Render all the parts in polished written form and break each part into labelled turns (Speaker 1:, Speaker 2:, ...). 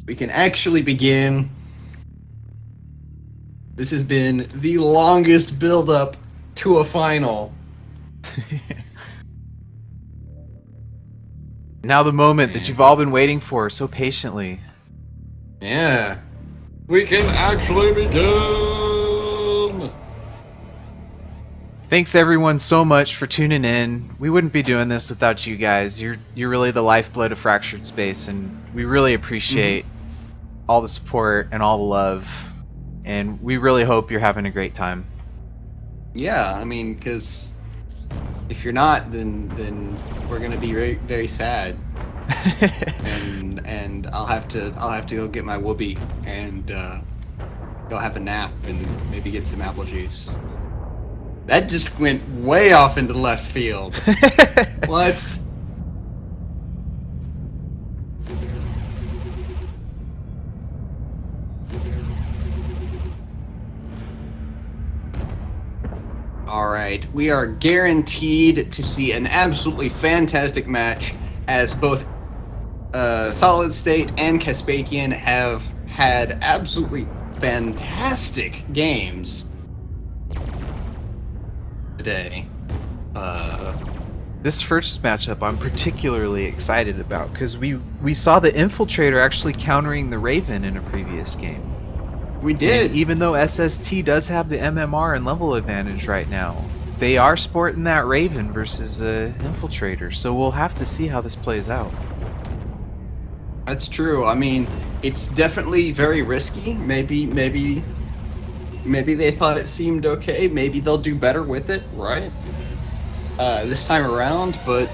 Speaker 1: we can actually begin. This has been the longest build-up to a final.
Speaker 2: Now the moment that you've all been waiting for so patiently.
Speaker 1: Yeah. We can actually begin!
Speaker 2: Thanks everyone so much for tuning in. We wouldn't be doing this without you guys. You're really the lifeblood of Fractured Space, and we really appreciate all the support and all the love. And we really hope you're having a great time.
Speaker 1: Yeah, I mean, because if you're not, then we're gonna be very, very sad. and I'll have to go get my whoopee and go have a nap and maybe get some apple juice. That just went way off into left field. What? Alright, we are guaranteed to see an absolutely fantastic match as both Solid State and Caspakian have had absolutely fantastic games today.
Speaker 2: This first matchup I'm particularly excited about because we saw the Infiltrator actually countering the Raven in a previous game.
Speaker 1: We did.
Speaker 2: And even though SST does have the MMR and level advantage right now, they are sporting that Raven versus Infiltrator, so we'll have to see how this plays out.
Speaker 1: That's true. I mean, it's definitely very risky. Maybe they thought it seemed okay. Maybe they'll do better with it, right? This time around, but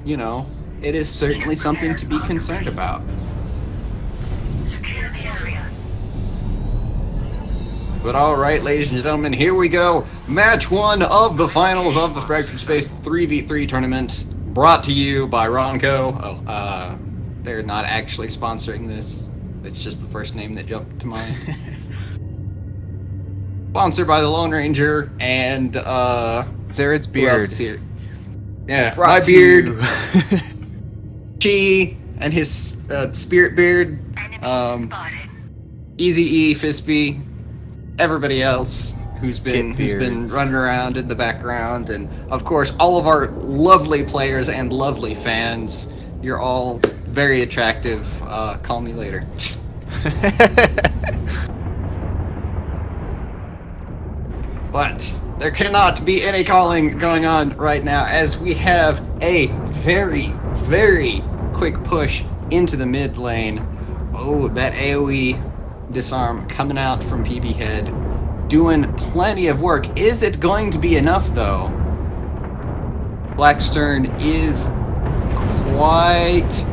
Speaker 1: you know, it is certainly something to be concerned about. But alright, ladies and gentlemen, here we go. Match 1 of the finals of the Fractured Space 3v3 tournament, brought to you by Ronco. They're not actually sponsoring this. It's just the first name that jumped to mind. Sponsored by the Lone Ranger and
Speaker 2: Zared's
Speaker 1: who
Speaker 2: beard.
Speaker 1: else is here? Yeah,
Speaker 2: Brought
Speaker 1: my
Speaker 2: to
Speaker 1: beard,
Speaker 2: you.
Speaker 1: Chi and his spirit beard, Easy E, Fispy, everybody else who's been running around in the background, and of course all of our lovely players and lovely fans. You're all very attractive. Call me later. But there cannot be any calling going on right now, as we have a very, very quick push into the mid lane. Oh, that AoE disarm coming out from PB Head, doing plenty of work. Is it going to be enough, though? Blackstern is quite...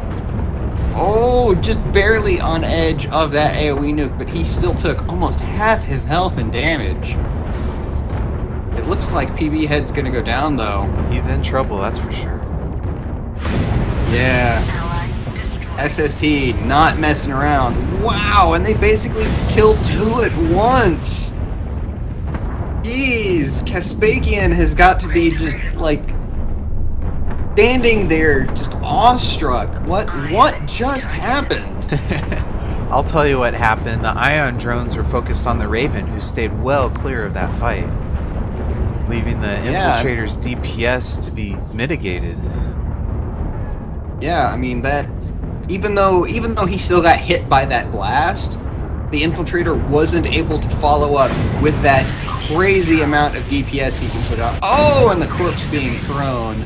Speaker 1: Oh, just barely on edge of that AoE nuke, but he still took almost half his health and damage. It looks like PB Head's gonna go down, though.
Speaker 2: He's in trouble, that's for sure.
Speaker 1: Yeah. SST not messing around. Wow, and they basically killed 2 at once. Jeez, Caspakian has got to be just like standing there, just awestruck. What just happened?
Speaker 2: I'll tell you what happened. The ion drones were focused on the Raven, who stayed well clear of that fight, leaving the Infiltrator's DPS to be mitigated.
Speaker 1: Yeah, I mean that. Even though he still got hit by that blast, the Infiltrator wasn't able to follow up with that crazy amount of DPS he can put out. Oh, and the corpse being thrown,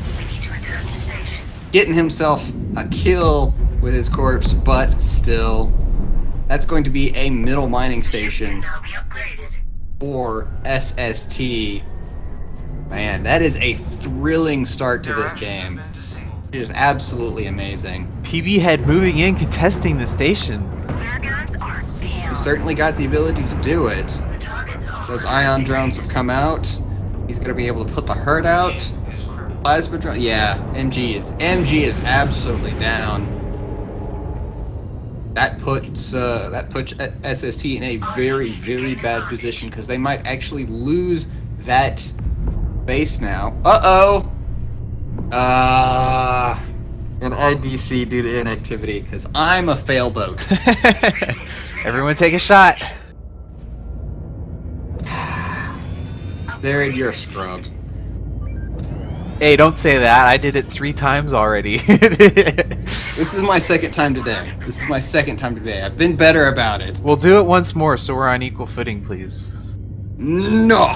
Speaker 1: getting himself a kill with his corpse, but still, that's going to be a middle mining station for SST. Man, that is a thrilling start to this game. It is absolutely amazing.
Speaker 2: PB Head moving in, contesting the station.
Speaker 1: He's certainly got the ability to do it. Those ion drones have come out. He's going to be able to put the herd out. Plasma drone. Yeah, MG is absolutely down. That puts SST in a very, very bad position, because they might actually lose that base now. Uh-oh. And on IDC due to inactivity because I'm a fail boat.
Speaker 2: Everyone take a shot.
Speaker 1: There, you're a scrub.
Speaker 2: Hey, don't say that. I did it 3 times already.
Speaker 1: This is my second time today. I've been better about it.
Speaker 2: We'll do it once more so we're on equal footing, please.
Speaker 1: No!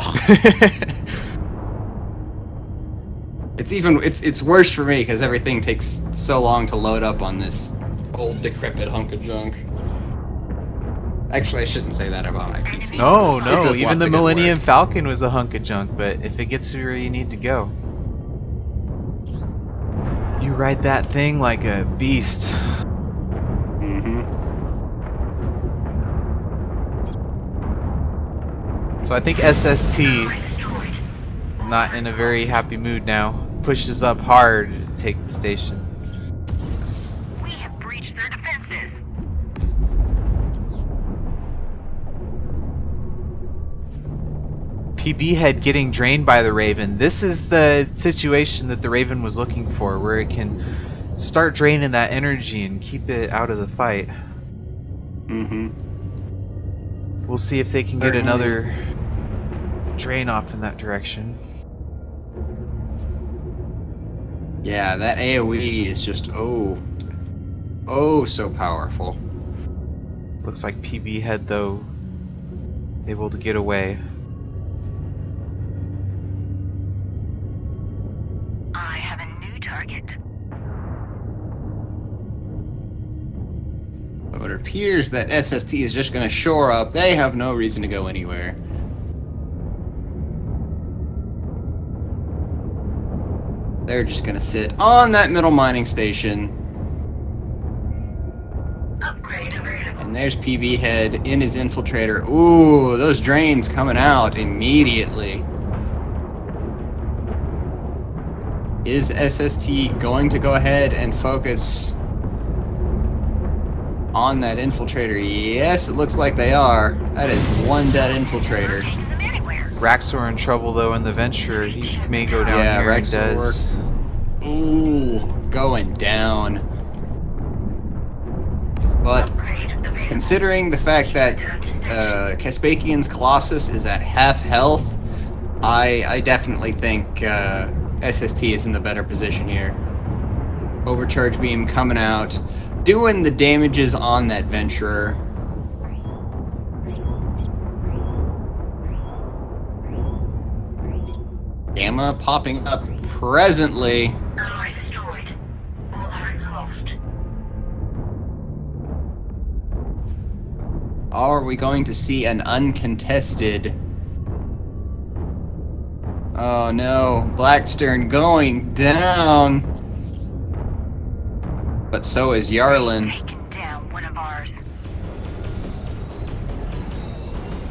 Speaker 1: It's worse for me because everything takes so long to load up on this old decrepit hunk of junk. Actually, I shouldn't say that about my PC.
Speaker 2: No,
Speaker 1: It
Speaker 2: no,
Speaker 1: does
Speaker 2: even
Speaker 1: lots
Speaker 2: the
Speaker 1: of good
Speaker 2: Millennium
Speaker 1: work.
Speaker 2: Falcon was a hunk of junk, but if it gets you where you need to go. You ride that thing like a beast.
Speaker 1: Mm-hmm.
Speaker 2: So I think SST, not in a very happy mood now, pushes up hard to take the station.
Speaker 3: We have breached their defenses.
Speaker 2: PB head getting drained by the Raven. This is the situation that the Raven was looking for, where it can start draining that energy and keep it out of the fight.
Speaker 1: Mm-hmm.
Speaker 2: We'll see if they can get
Speaker 1: Certainly.
Speaker 2: another drain off in that direction.
Speaker 1: Yeah, that AoE is just so powerful.
Speaker 2: Looks like PB head though able to get away.
Speaker 3: I have a new target.
Speaker 1: So it appears that SST is just going to shore up. They have no reason to go anywhere. They're just going to sit on that middle mining station.
Speaker 3: Upgrade available.
Speaker 1: And there's PB head in his infiltrator. Ooh, those drains coming out immediately. Is SST going to go ahead and focus on that infiltrator? Yes, it looks like they are. That is one dead infiltrator.
Speaker 3: Seeing them anywhere.
Speaker 2: Raxor in trouble though in the Venture. He may go down
Speaker 1: Yeah,
Speaker 2: here and
Speaker 1: Raxor.
Speaker 2: does.
Speaker 1: Ooh, going down. But
Speaker 3: Upgrade available.
Speaker 1: considering the fact that Caspakian's Colossus is at half health, I definitely think SST is in the better position here. Overcharge beam coming out, doing the damages on that Venturer. Gamma popping up presently.
Speaker 3: Ally destroyed. All arms lost.
Speaker 1: Are we going to see an uncontested? Oh no, Blackstern going down. But so is Yarlin.
Speaker 3: Taken down one of ours.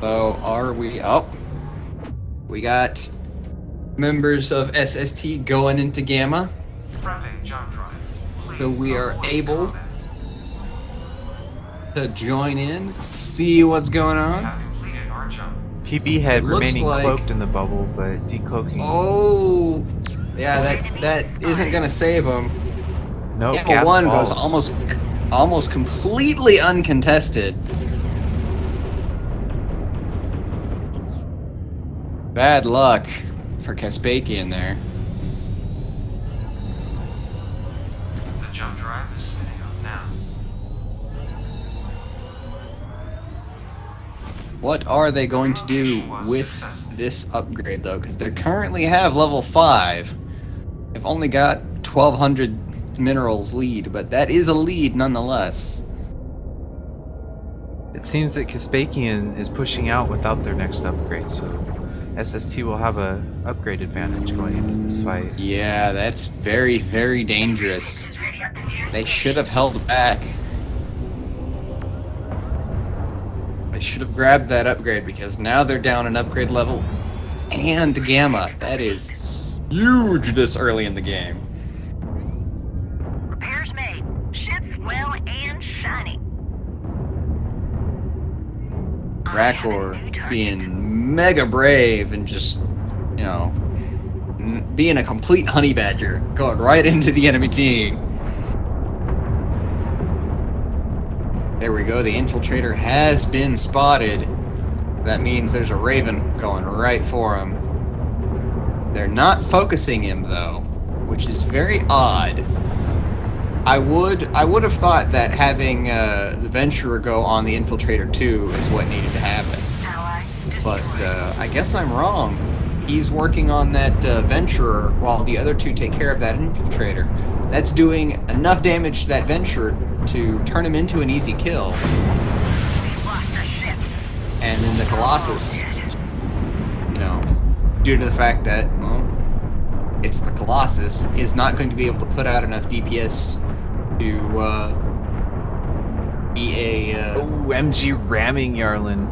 Speaker 1: So are we up? We got members of SST going into Gamma. So we are able to join in, see what's going on.
Speaker 2: PB head
Speaker 1: It looks
Speaker 2: remaining
Speaker 1: like-
Speaker 2: cloaked in the bubble, but decloaking.
Speaker 1: Oh, yeah, that isn't gonna save him.
Speaker 2: No,
Speaker 1: Gamma
Speaker 2: gas
Speaker 1: 1
Speaker 2: falls.
Speaker 1: goes almost completely uncontested. Bad luck for Caspakian there.
Speaker 4: The jump drive is spinning up now.
Speaker 1: What are they going to do with this upgrade though? Because they currently have level 5. They've only got 1,200 minerals lead, but that is a lead nonetheless.
Speaker 2: It seems that Caspakian is pushing out without their next upgrade, so SST will have a upgrade advantage going into this fight.
Speaker 1: Yeah, that's very, very dangerous. They should have held back. They should have grabbed that upgrade because now they're down an upgrade level and Gamma. That is huge this early in the game.
Speaker 3: Repairs made. Ships well and shiny. I have a new
Speaker 1: Rakor
Speaker 3: target.
Speaker 1: being mega brave and just, you know, being a complete honey badger, going right into the enemy team. There we go. The infiltrator has been spotted. That means there's a Raven going right for him. They're not focusing him though, which is very odd. I would have thought that having the Venturer go on the infiltrator too is what needed to happen.
Speaker 3: Ally
Speaker 1: But
Speaker 3: destroyed.
Speaker 1: I guess I'm wrong. He's working on that Venturer while the other two take care of that infiltrator. That's doing enough damage to that Venturer to turn him into an easy kill.
Speaker 3: We've lost a ship.
Speaker 1: And then the Colossus, you know, due to the fact that, well, it's the Colossus, is not going to be able to put out enough DPS to be a...
Speaker 2: Oh, MG ramming Yarlin.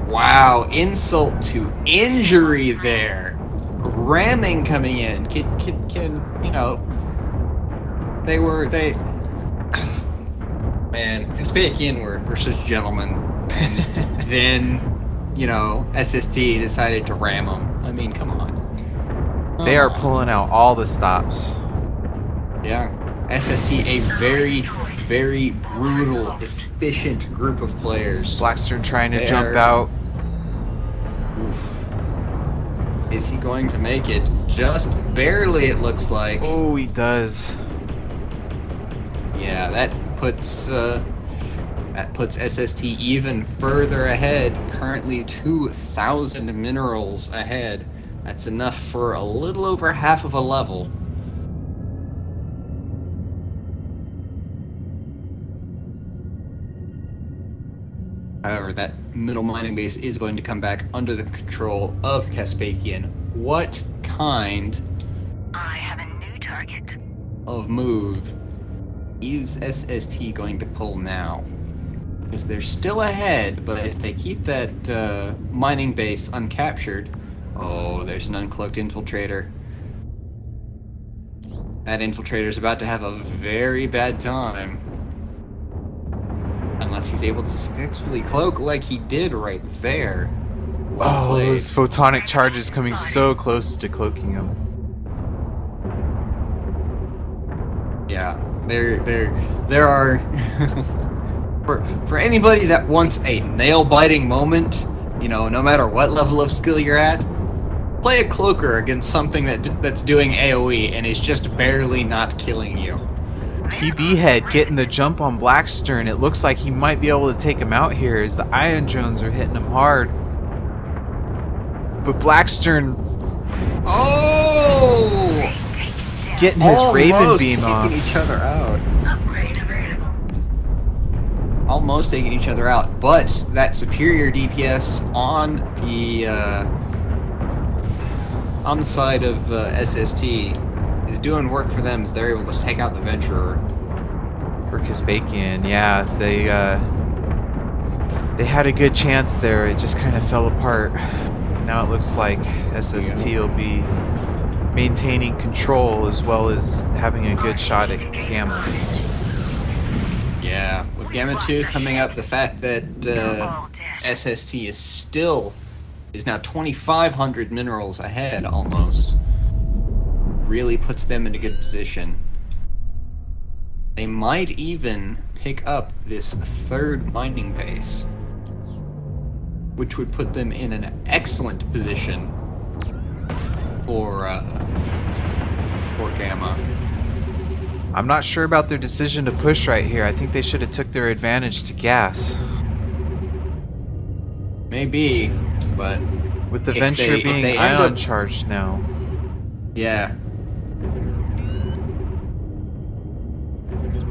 Speaker 1: Wow, insult to injury there. Ramming coming in. Can you know, they... Man, Kasperian were such gentlemen. And then, you know, SST decided to ram them. I mean, come on.
Speaker 2: They are
Speaker 1: Come on.
Speaker 2: pulling out all the stops.
Speaker 1: Yeah. SST, a very, very brutal, efficient group of players.
Speaker 2: Blackstone trying to
Speaker 1: They
Speaker 2: jump
Speaker 1: are-
Speaker 2: out.
Speaker 1: Oof. Is he going to make it? Just barely, it looks like.
Speaker 2: Oh, he does.
Speaker 1: Yeah, that puts SST even further ahead. Currently 2,000 minerals ahead. That's enough for a little over half of a level. However, that middle mining base is going to come back under the control of Kasperian. What kind
Speaker 3: I have a new target.
Speaker 1: of move is SST going to pull now? Because they're still ahead, but if they keep that mining base uncaptured... Oh, there's an uncloaked infiltrator. That infiltrator's about to have a very bad time. Unless he's able to successfully cloak like he did right there. Well
Speaker 2: Oh,
Speaker 1: played.
Speaker 2: those photonic charges coming so close to cloaking him.
Speaker 1: Yeah, there are for anybody that wants a nail-biting moment, you know, no matter what level of skill you're at, play a cloaker against something that's doing AoE and is just barely not killing you.
Speaker 2: PB head getting the jump on Blackstern. It looks like he might be able to take him out here as the ion drones are hitting him hard. But Blackstern
Speaker 1: Oh!
Speaker 2: getting his Raven
Speaker 1: Almost
Speaker 2: beam
Speaker 1: taking
Speaker 2: off.
Speaker 1: each other out.
Speaker 3: Upgrade available.
Speaker 1: Almost taking each other out, but that superior DPS on the side of SST is doing work for them as they're able to take out the Venturer.
Speaker 2: For Kasperian, yeah, they had a good chance there. It just kind of fell apart. Now it looks like SST will be maintaining control as well as having a good shot at Gamma.
Speaker 1: Yeah, with Gamma 2 coming up, the fact that SST is now 2,500 minerals ahead almost really puts them in a good position. They might even pick up this third mining base, which would put them in an excellent position for Gamma.
Speaker 2: I'm not sure about their decision to push right here. I think they should have took their advantage to gas.
Speaker 1: Maybe, but
Speaker 2: With the
Speaker 1: If
Speaker 2: Venture
Speaker 1: they- if
Speaker 2: being
Speaker 1: they end
Speaker 2: ion
Speaker 1: up-
Speaker 2: charged now.
Speaker 1: yeah.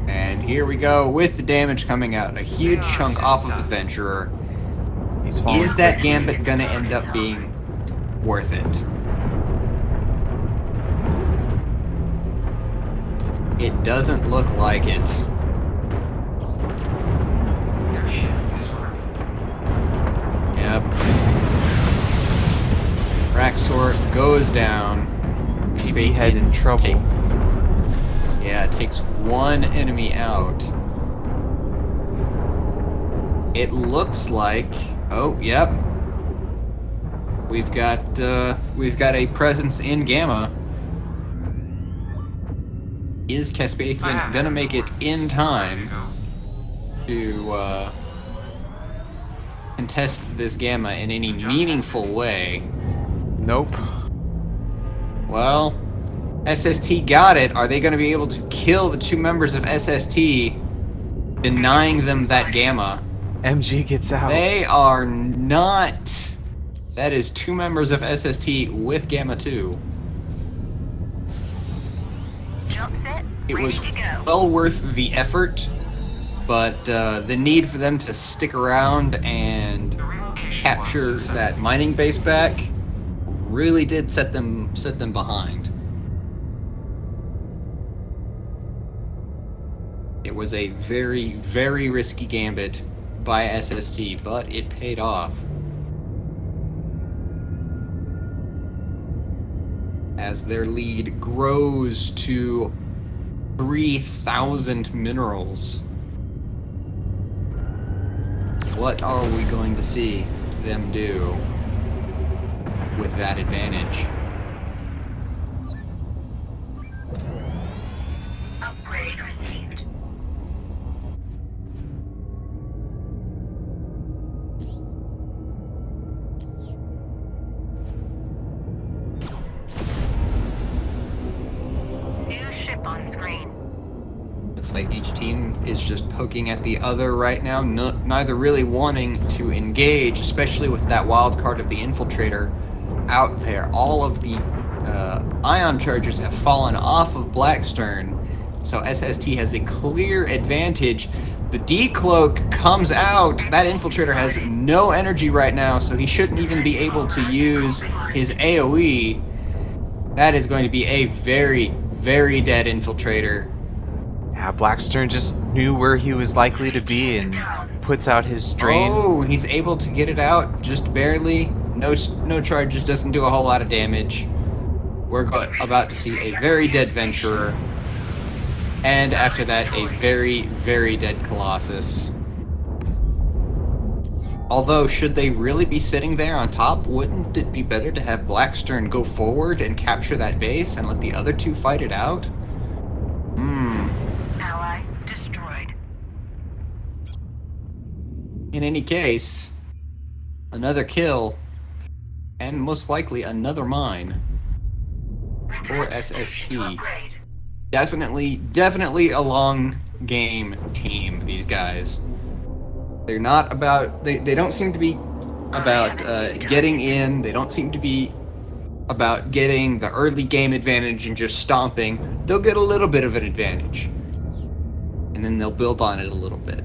Speaker 1: And here we go with the damage coming out. A huge chunk off of the Venturer.
Speaker 2: He's falling.
Speaker 1: Is that Gambit gonna end up being worth it? It doesn't look like it.
Speaker 4: Their ship is working.
Speaker 1: Yep. Raxor goes down.
Speaker 2: PB head in trouble.
Speaker 1: Yeah, it takes one enemy out. It looks like... Oh, yep. We've got a presence in Gamma. Is Kasperian gonna make it in
Speaker 4: Ready to
Speaker 1: time?
Speaker 4: go.
Speaker 1: to contest this Gamma in any meaningful way.
Speaker 2: Nope.
Speaker 1: Well, SST got it. Are they going to be able to kill the 2 members of SST, denying them that Gamma?
Speaker 2: MG gets out.
Speaker 1: They are not. That is 2 members of SST with Gamma 2.
Speaker 3: Jump set.
Speaker 1: It was
Speaker 3: ready to go.
Speaker 1: well worth the effort, but the need for them to stick around and
Speaker 4: The relocation
Speaker 1: capture
Speaker 4: was
Speaker 1: that mining base back really did set them behind. It was a very, very risky gambit by SST, but it paid off. As their lead grows to 3,000 minerals. What are we going to see them do with that advantage?
Speaker 3: Upgrade received. New ship on screen.
Speaker 1: Looks like each team is just poking at the other right now, neither really wanting to engage, especially with that wild card of the Infiltrator out there. All of the ion chargers have fallen off of Blackstern, so SST has a clear advantage. The decloak comes out. That Infiltrator has no energy right now, so he shouldn't even be able to use his AoE. That is going to be a very, very dead Infiltrator.
Speaker 2: Yeah, Blackstern just knew where he was likely to be and puts out his drain.
Speaker 1: Oh, he's able to get it out just barely. No charges, doesn't do a whole lot of damage. We're about to see a very dead Venturer. And after that, a very, very dead Colossus. Although, should they really be sitting there on top, wouldn't it be better to have Blackstern go forward and capture that base and let the other 2 fight it out?
Speaker 3: Ally destroyed.
Speaker 1: In any case, another kill, and most likely another mine for SST.
Speaker 3: Upgrade.
Speaker 1: Definitely a long game team, these guys. They're not about, they don't seem to be about getting in, they don't seem to be about getting the early game advantage and just stomping. They'll get a little bit of an advantage. And then they'll build on it a little bit.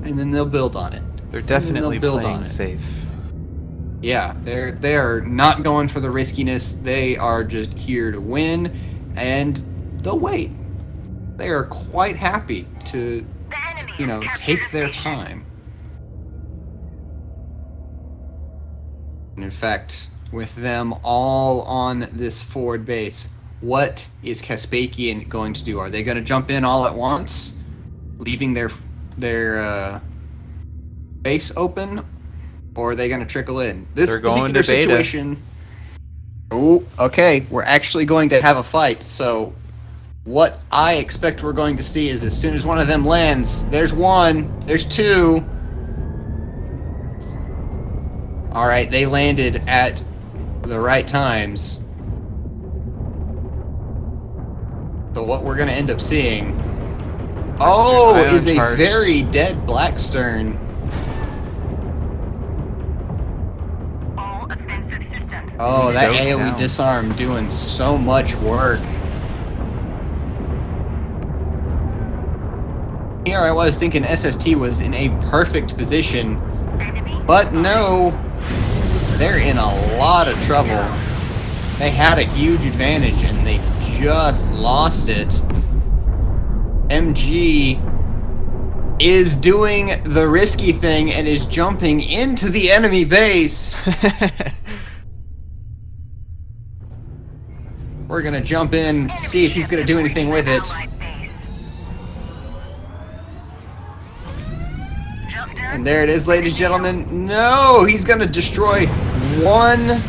Speaker 1: And then they'll build on it.
Speaker 2: They're
Speaker 1: And then
Speaker 2: definitely
Speaker 1: they'll build
Speaker 2: playing
Speaker 1: on it.
Speaker 2: safe.
Speaker 1: Yeah, they're not going for the riskiness. They are just here to win, and they'll wait. They are quite happy to,
Speaker 3: The enemy
Speaker 1: you know,
Speaker 3: has captured
Speaker 1: take
Speaker 3: a
Speaker 1: their
Speaker 3: station.
Speaker 1: time. And in fact, with them all on this forward base, what is Caspakian going to do? Are they going to jump in all at once, leaving their base open, or are they going to trickle in? This
Speaker 2: They're going
Speaker 1: particular
Speaker 2: to beta.
Speaker 1: situation. Oh, okay. We're actually going to have a fight. So, what I expect we're going to see is as soon as one of them lands, there's 1, there's 2. All right, they landed at the right times. So what we're going to end up seeing,
Speaker 2: ion
Speaker 1: is a
Speaker 2: charge.
Speaker 1: very dead Blackstern.
Speaker 3: All offensive systems.
Speaker 1: Oh, that
Speaker 2: Goes
Speaker 1: AoE
Speaker 2: down.
Speaker 1: disarm doing so much work. Here I was thinking SST was in a perfect position,
Speaker 3: Enemy.
Speaker 1: but no, they're in a lot of trouble. They had a huge advantage and they just lost it. MG is doing the risky thing and is jumping into the enemy base. We're gonna jump in, see if he's gonna do anything with it.
Speaker 3: Allied base. Jump down.
Speaker 1: And there it is, ladies and gentlemen. No, he's gonna destroy 1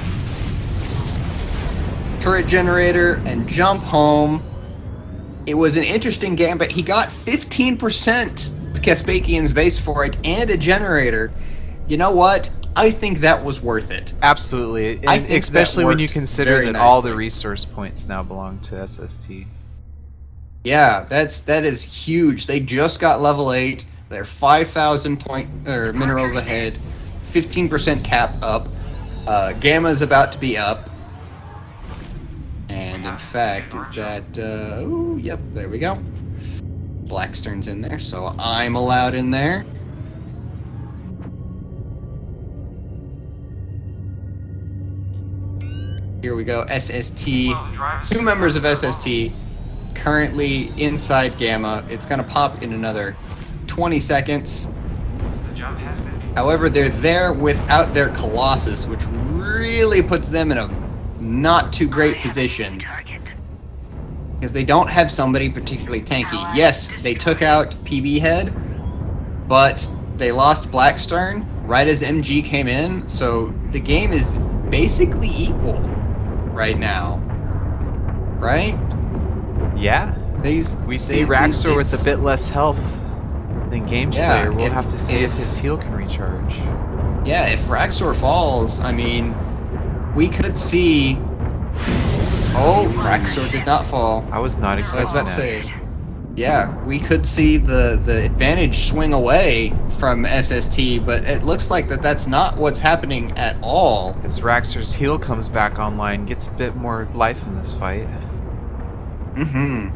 Speaker 1: turret generator and jump home. It was an interesting gambit. He got 15% Kaspakian's base for it and a generator, you know what? I think that was worth it.
Speaker 2: Absolutely,
Speaker 1: I
Speaker 2: and
Speaker 1: think
Speaker 2: especially
Speaker 1: that
Speaker 2: when you
Speaker 1: worked
Speaker 2: consider
Speaker 1: very
Speaker 2: that all the
Speaker 1: nicely.
Speaker 2: resource points now belong to SST.
Speaker 1: Yeah, that is huge. They just got level 8. They're 5,000 minerals ahead, 15% cap up. Gamma's about to be up. And in fact, is that ooh, yep, there we go. Blackstern's in there, so I'm allowed in there. Here we go, SST.
Speaker 4: Well, the drive is
Speaker 1: 2 members of
Speaker 4: very
Speaker 1: SST currently inside Gamma. It's gonna pop in another 20 seconds.
Speaker 4: long. The jump has been completed.
Speaker 1: However, they're there without their Colossus, which really puts them in a not too great position.
Speaker 3: Target.
Speaker 1: Because they don't have somebody particularly tanky. Yes, they took out PB Head, but they lost Blackstern right as MG came in, so the game is basically equal right now. Right?
Speaker 2: Yeah,
Speaker 1: These
Speaker 2: we see Raxor with a
Speaker 1: it's-
Speaker 2: bit less health than Game
Speaker 1: Yeah,
Speaker 2: Slayer. We'll
Speaker 1: if-
Speaker 2: have to see if
Speaker 1: if-
Speaker 2: his heal can recharge.
Speaker 1: Yeah, if Raxor falls, I mean, we could see. Oh, Raxor did not fall.
Speaker 2: I was not
Speaker 1: I
Speaker 2: expecting
Speaker 1: was about to
Speaker 2: that.
Speaker 1: say, yeah, we could see the advantage swing away from SST, but it looks like that's not what's happening at all.
Speaker 2: As Raxor's heal comes back online, gets a bit more life in this fight.
Speaker 1: Mm-hmm.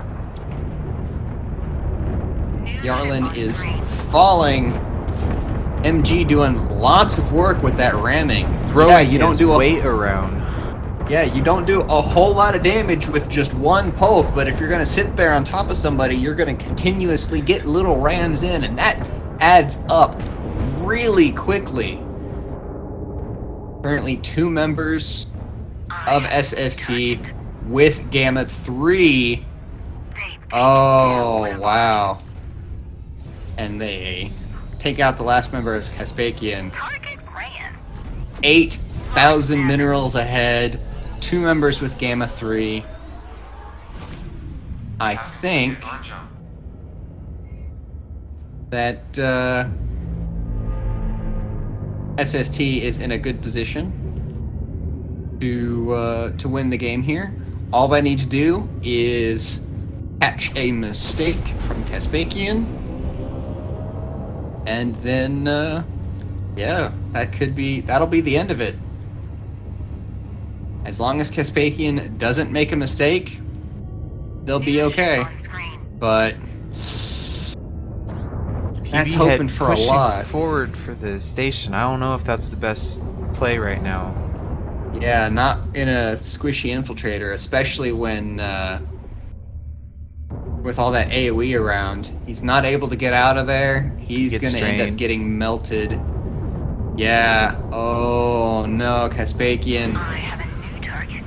Speaker 3: New
Speaker 1: Yarlin
Speaker 3: ship on
Speaker 1: is
Speaker 3: screen.
Speaker 1: falling. MG doing lots of work with that ramming.
Speaker 2: Throwing
Speaker 1: yeah, you don't
Speaker 2: his
Speaker 1: do
Speaker 2: weight around.
Speaker 1: Yeah, you don't do a whole lot of damage with just one poke, but if you're going to sit there on top of somebody, you're going to continuously get little rams in, and that adds up really quickly. Currently 2 members of SST with Gamma 3. Oh, wow. And they take out the last member of Kaspakian.
Speaker 3: Target ran.
Speaker 1: 8,000 minerals ahead. 2 members with Gamma 3. I think
Speaker 4: Our jump.
Speaker 1: that SST is in a good position to win the game here. All they need to do is catch a mistake from Kaspakian, and then yeah, that'll be the end of it. As long as Kaspakian doesn't make a mistake, they'll be
Speaker 3: New
Speaker 1: okay.
Speaker 3: ship on screen.
Speaker 1: But that's
Speaker 2: PB
Speaker 1: hoping
Speaker 2: Head
Speaker 1: for a
Speaker 2: pushing
Speaker 1: lot.
Speaker 2: forward for the station. I don't know if that's the best play right now.
Speaker 1: Yeah, not in a squishy infiltrator, especially when with all that AoE around. He's not able to get out of there. He's
Speaker 2: Gets
Speaker 1: gonna end up
Speaker 2: strained.
Speaker 1: getting melted. Yeah. Oh no, Kaspakian.
Speaker 3: I have a new target.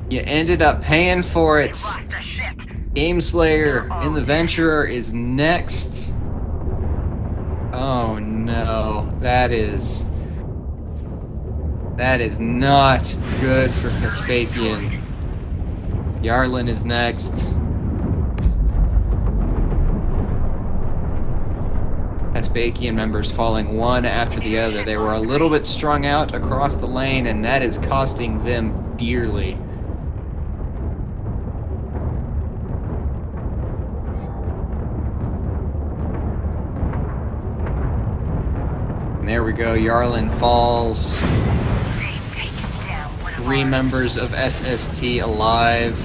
Speaker 1: You ended up paying for it.
Speaker 3: Lost a ship.
Speaker 1: Game Slayer in the Venturer is next. Oh no, that is not good for Kaspakian. Yarlin is next. Kaspakian members falling one after the other. They were a little bit strung out across the lane, and that is costing them dearly. And there we go. Yarlin falls.
Speaker 3: They've taken down one of
Speaker 1: 3
Speaker 3: ours.
Speaker 1: members of SST alive.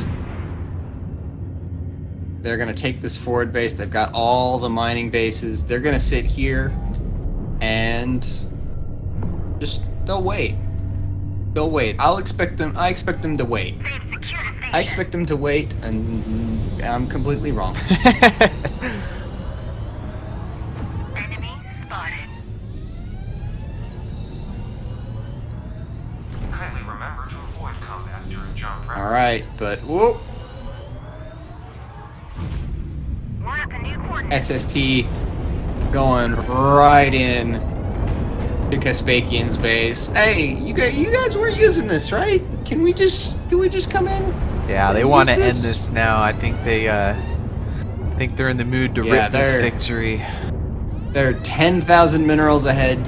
Speaker 1: They're going to take this forward base. They've got all the mining bases. They're going to sit here and just they'll wait. They'll wait. I expect them to wait.
Speaker 3: They've secured a station.
Speaker 1: I expect them to wait, and I'm completely wrong.
Speaker 3: Enemy spotted.
Speaker 4: Kindly remember to avoid combat during jump prep.
Speaker 1: All right, but whoop,
Speaker 3: We're at the new coordinates.
Speaker 1: SST going right in to Kaspakian's base. Hey, you guys were using this, right? Can we just come in?
Speaker 2: Yeah, they
Speaker 1: Use
Speaker 2: want to end
Speaker 1: this?
Speaker 2: this now. I think they're in the mood to
Speaker 1: Yeah,
Speaker 2: rip this
Speaker 1: they're-
Speaker 2: victory.
Speaker 1: They're 10,000 minerals ahead.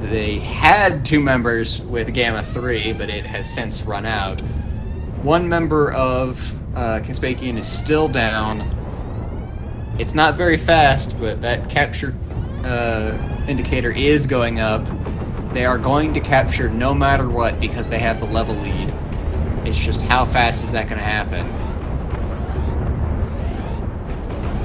Speaker 1: They had 2 members with Gamma 3, but it has since run out. 1 member of Kaspasian is still down. It's not very fast, but that capture indicator is going up. They are going to capture no matter what because they have the level lead. It's just how fast is that going to happen?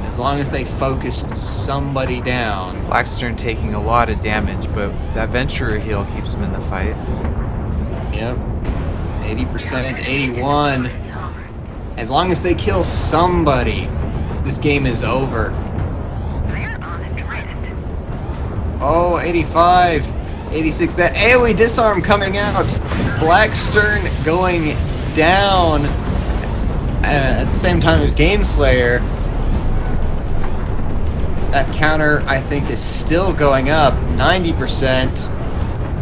Speaker 1: As long as they focused somebody down.
Speaker 2: Blackstern taking a lot of damage, but that Venturer heal keeps him in the fight.
Speaker 1: Yep. 80%, 81. As long as they kill somebody, this game is over.
Speaker 3: They're on a drift.
Speaker 1: Oh, 85, 86. That AoE disarm coming out. Blackstern going down at the same time as Gameslayer. That counter, I think, is still going up 90%.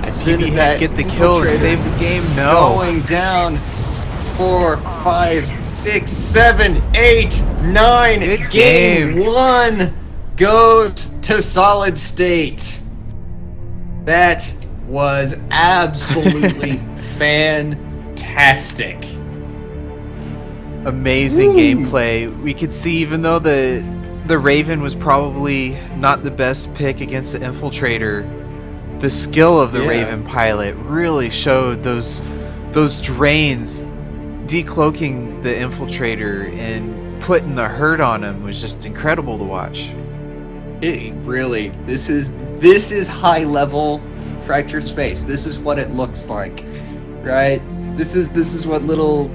Speaker 1: As soon as that
Speaker 2: get the kill and
Speaker 1: infiltrator
Speaker 2: save the game, no.
Speaker 1: going down. 4, 5, 6, 7, 8, 9.
Speaker 2: Good
Speaker 1: Game
Speaker 2: game.
Speaker 1: 1 goes to Solid State. That was absolutely fantastic.
Speaker 2: Amazing
Speaker 1: Woo.
Speaker 2: gameplay. We could see, even though the Raven was probably not the best pick against the Infiltrator, the skill of the
Speaker 1: Yeah.
Speaker 2: Raven pilot really showed those drains decloaking the Infiltrator and putting the hurt on him was just incredible to watch.
Speaker 1: It really, this is high level Fractured Space. This is what it looks like, right? This is what little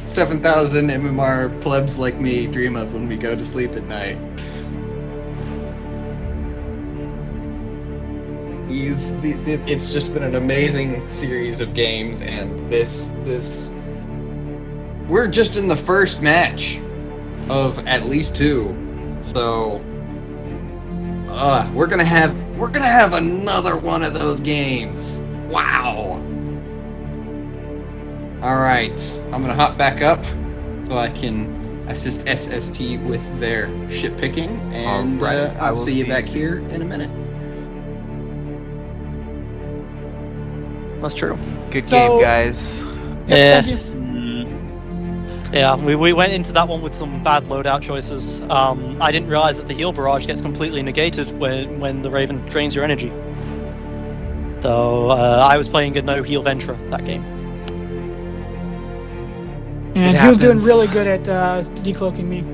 Speaker 1: 7,000 MMR plebs like me dream of when we go to sleep at night. It's just been an amazing series of games, and this we're just in the first match of at least 2, so we're gonna have another one of those games. Wow. All right, I'm gonna hop back up so I can assist SST with their ship picking, and
Speaker 2: All right, I
Speaker 1: I'll
Speaker 2: will
Speaker 1: see you
Speaker 2: see
Speaker 1: back
Speaker 2: you
Speaker 1: here in a minute.
Speaker 5: That's true.
Speaker 2: Good
Speaker 6: So-
Speaker 2: game, guys.
Speaker 6: Yes, thank you.
Speaker 5: Yeah, we went into that one with some bad loadout choices. I didn't realize that the heal barrage gets completely negated when the Raven drains your energy. So I was playing a no heal Ventra that game.
Speaker 6: And
Speaker 2: It
Speaker 6: he was doing
Speaker 2: happens.
Speaker 6: really good at decloaking me.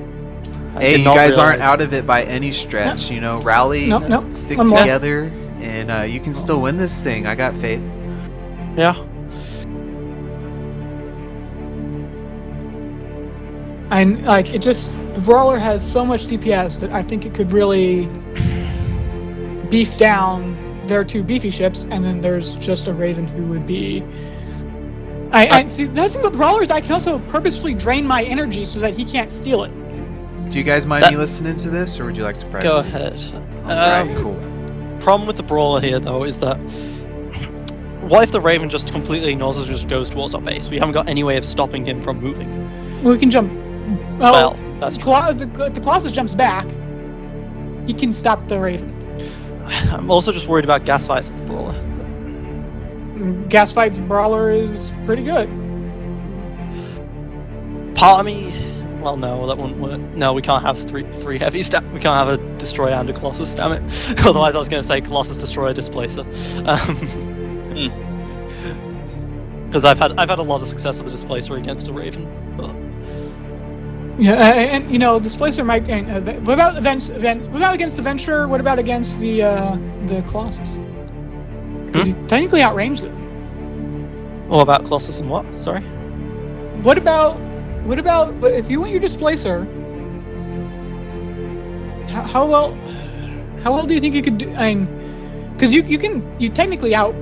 Speaker 5: I
Speaker 2: Hey,
Speaker 5: did
Speaker 2: you
Speaker 5: not
Speaker 2: guys aren't
Speaker 5: realize-
Speaker 2: out of it by any stretch. You know, rally,
Speaker 6: No,
Speaker 2: stick
Speaker 6: one more.
Speaker 2: together, and you can still win this thing. I got faith.
Speaker 5: Yeah.
Speaker 6: And like it just, the Brawler has so much DPS that I think it could really beef down their 2 beefy ships, and then there's just a Raven who would be. I see. The thing with Brawler is I can also purposefully drain my energy so that he can't steal it.
Speaker 2: Do you guys mind
Speaker 5: That-
Speaker 2: me listening to this, or would you like some
Speaker 5: Go
Speaker 2: privacy?
Speaker 5: ahead.
Speaker 2: Alright, cool.
Speaker 5: Problem with the Brawler here, though, is that what if the Raven just completely ignores us and just goes towards our base? We haven't got any way of stopping him from moving.
Speaker 6: We can jump.
Speaker 5: Well, that's true.
Speaker 6: The Colossus jumps back. He can stop the Raven.
Speaker 5: I'm also just worried about gas fights with the Brawler.
Speaker 6: Gas Fight's Brawler is pretty good.
Speaker 5: Part of me... Well, no, that wouldn't work. No, we can't have three heavies. We can't have a Destroyer and a Colossus, damn it. Otherwise I was going to say Colossus, Destroyer, Displacer. Because I've had a lot of success with the Displacer against a Raven. But...
Speaker 6: Yeah, and you know, Displacer might. What about what about against the Venture? What about against the Colossus? Because you technically outrange them.
Speaker 5: What about Colossus and what? Sorry?
Speaker 6: What about if you want your Displacer? How well do you think you could do? I mean, because you technically out.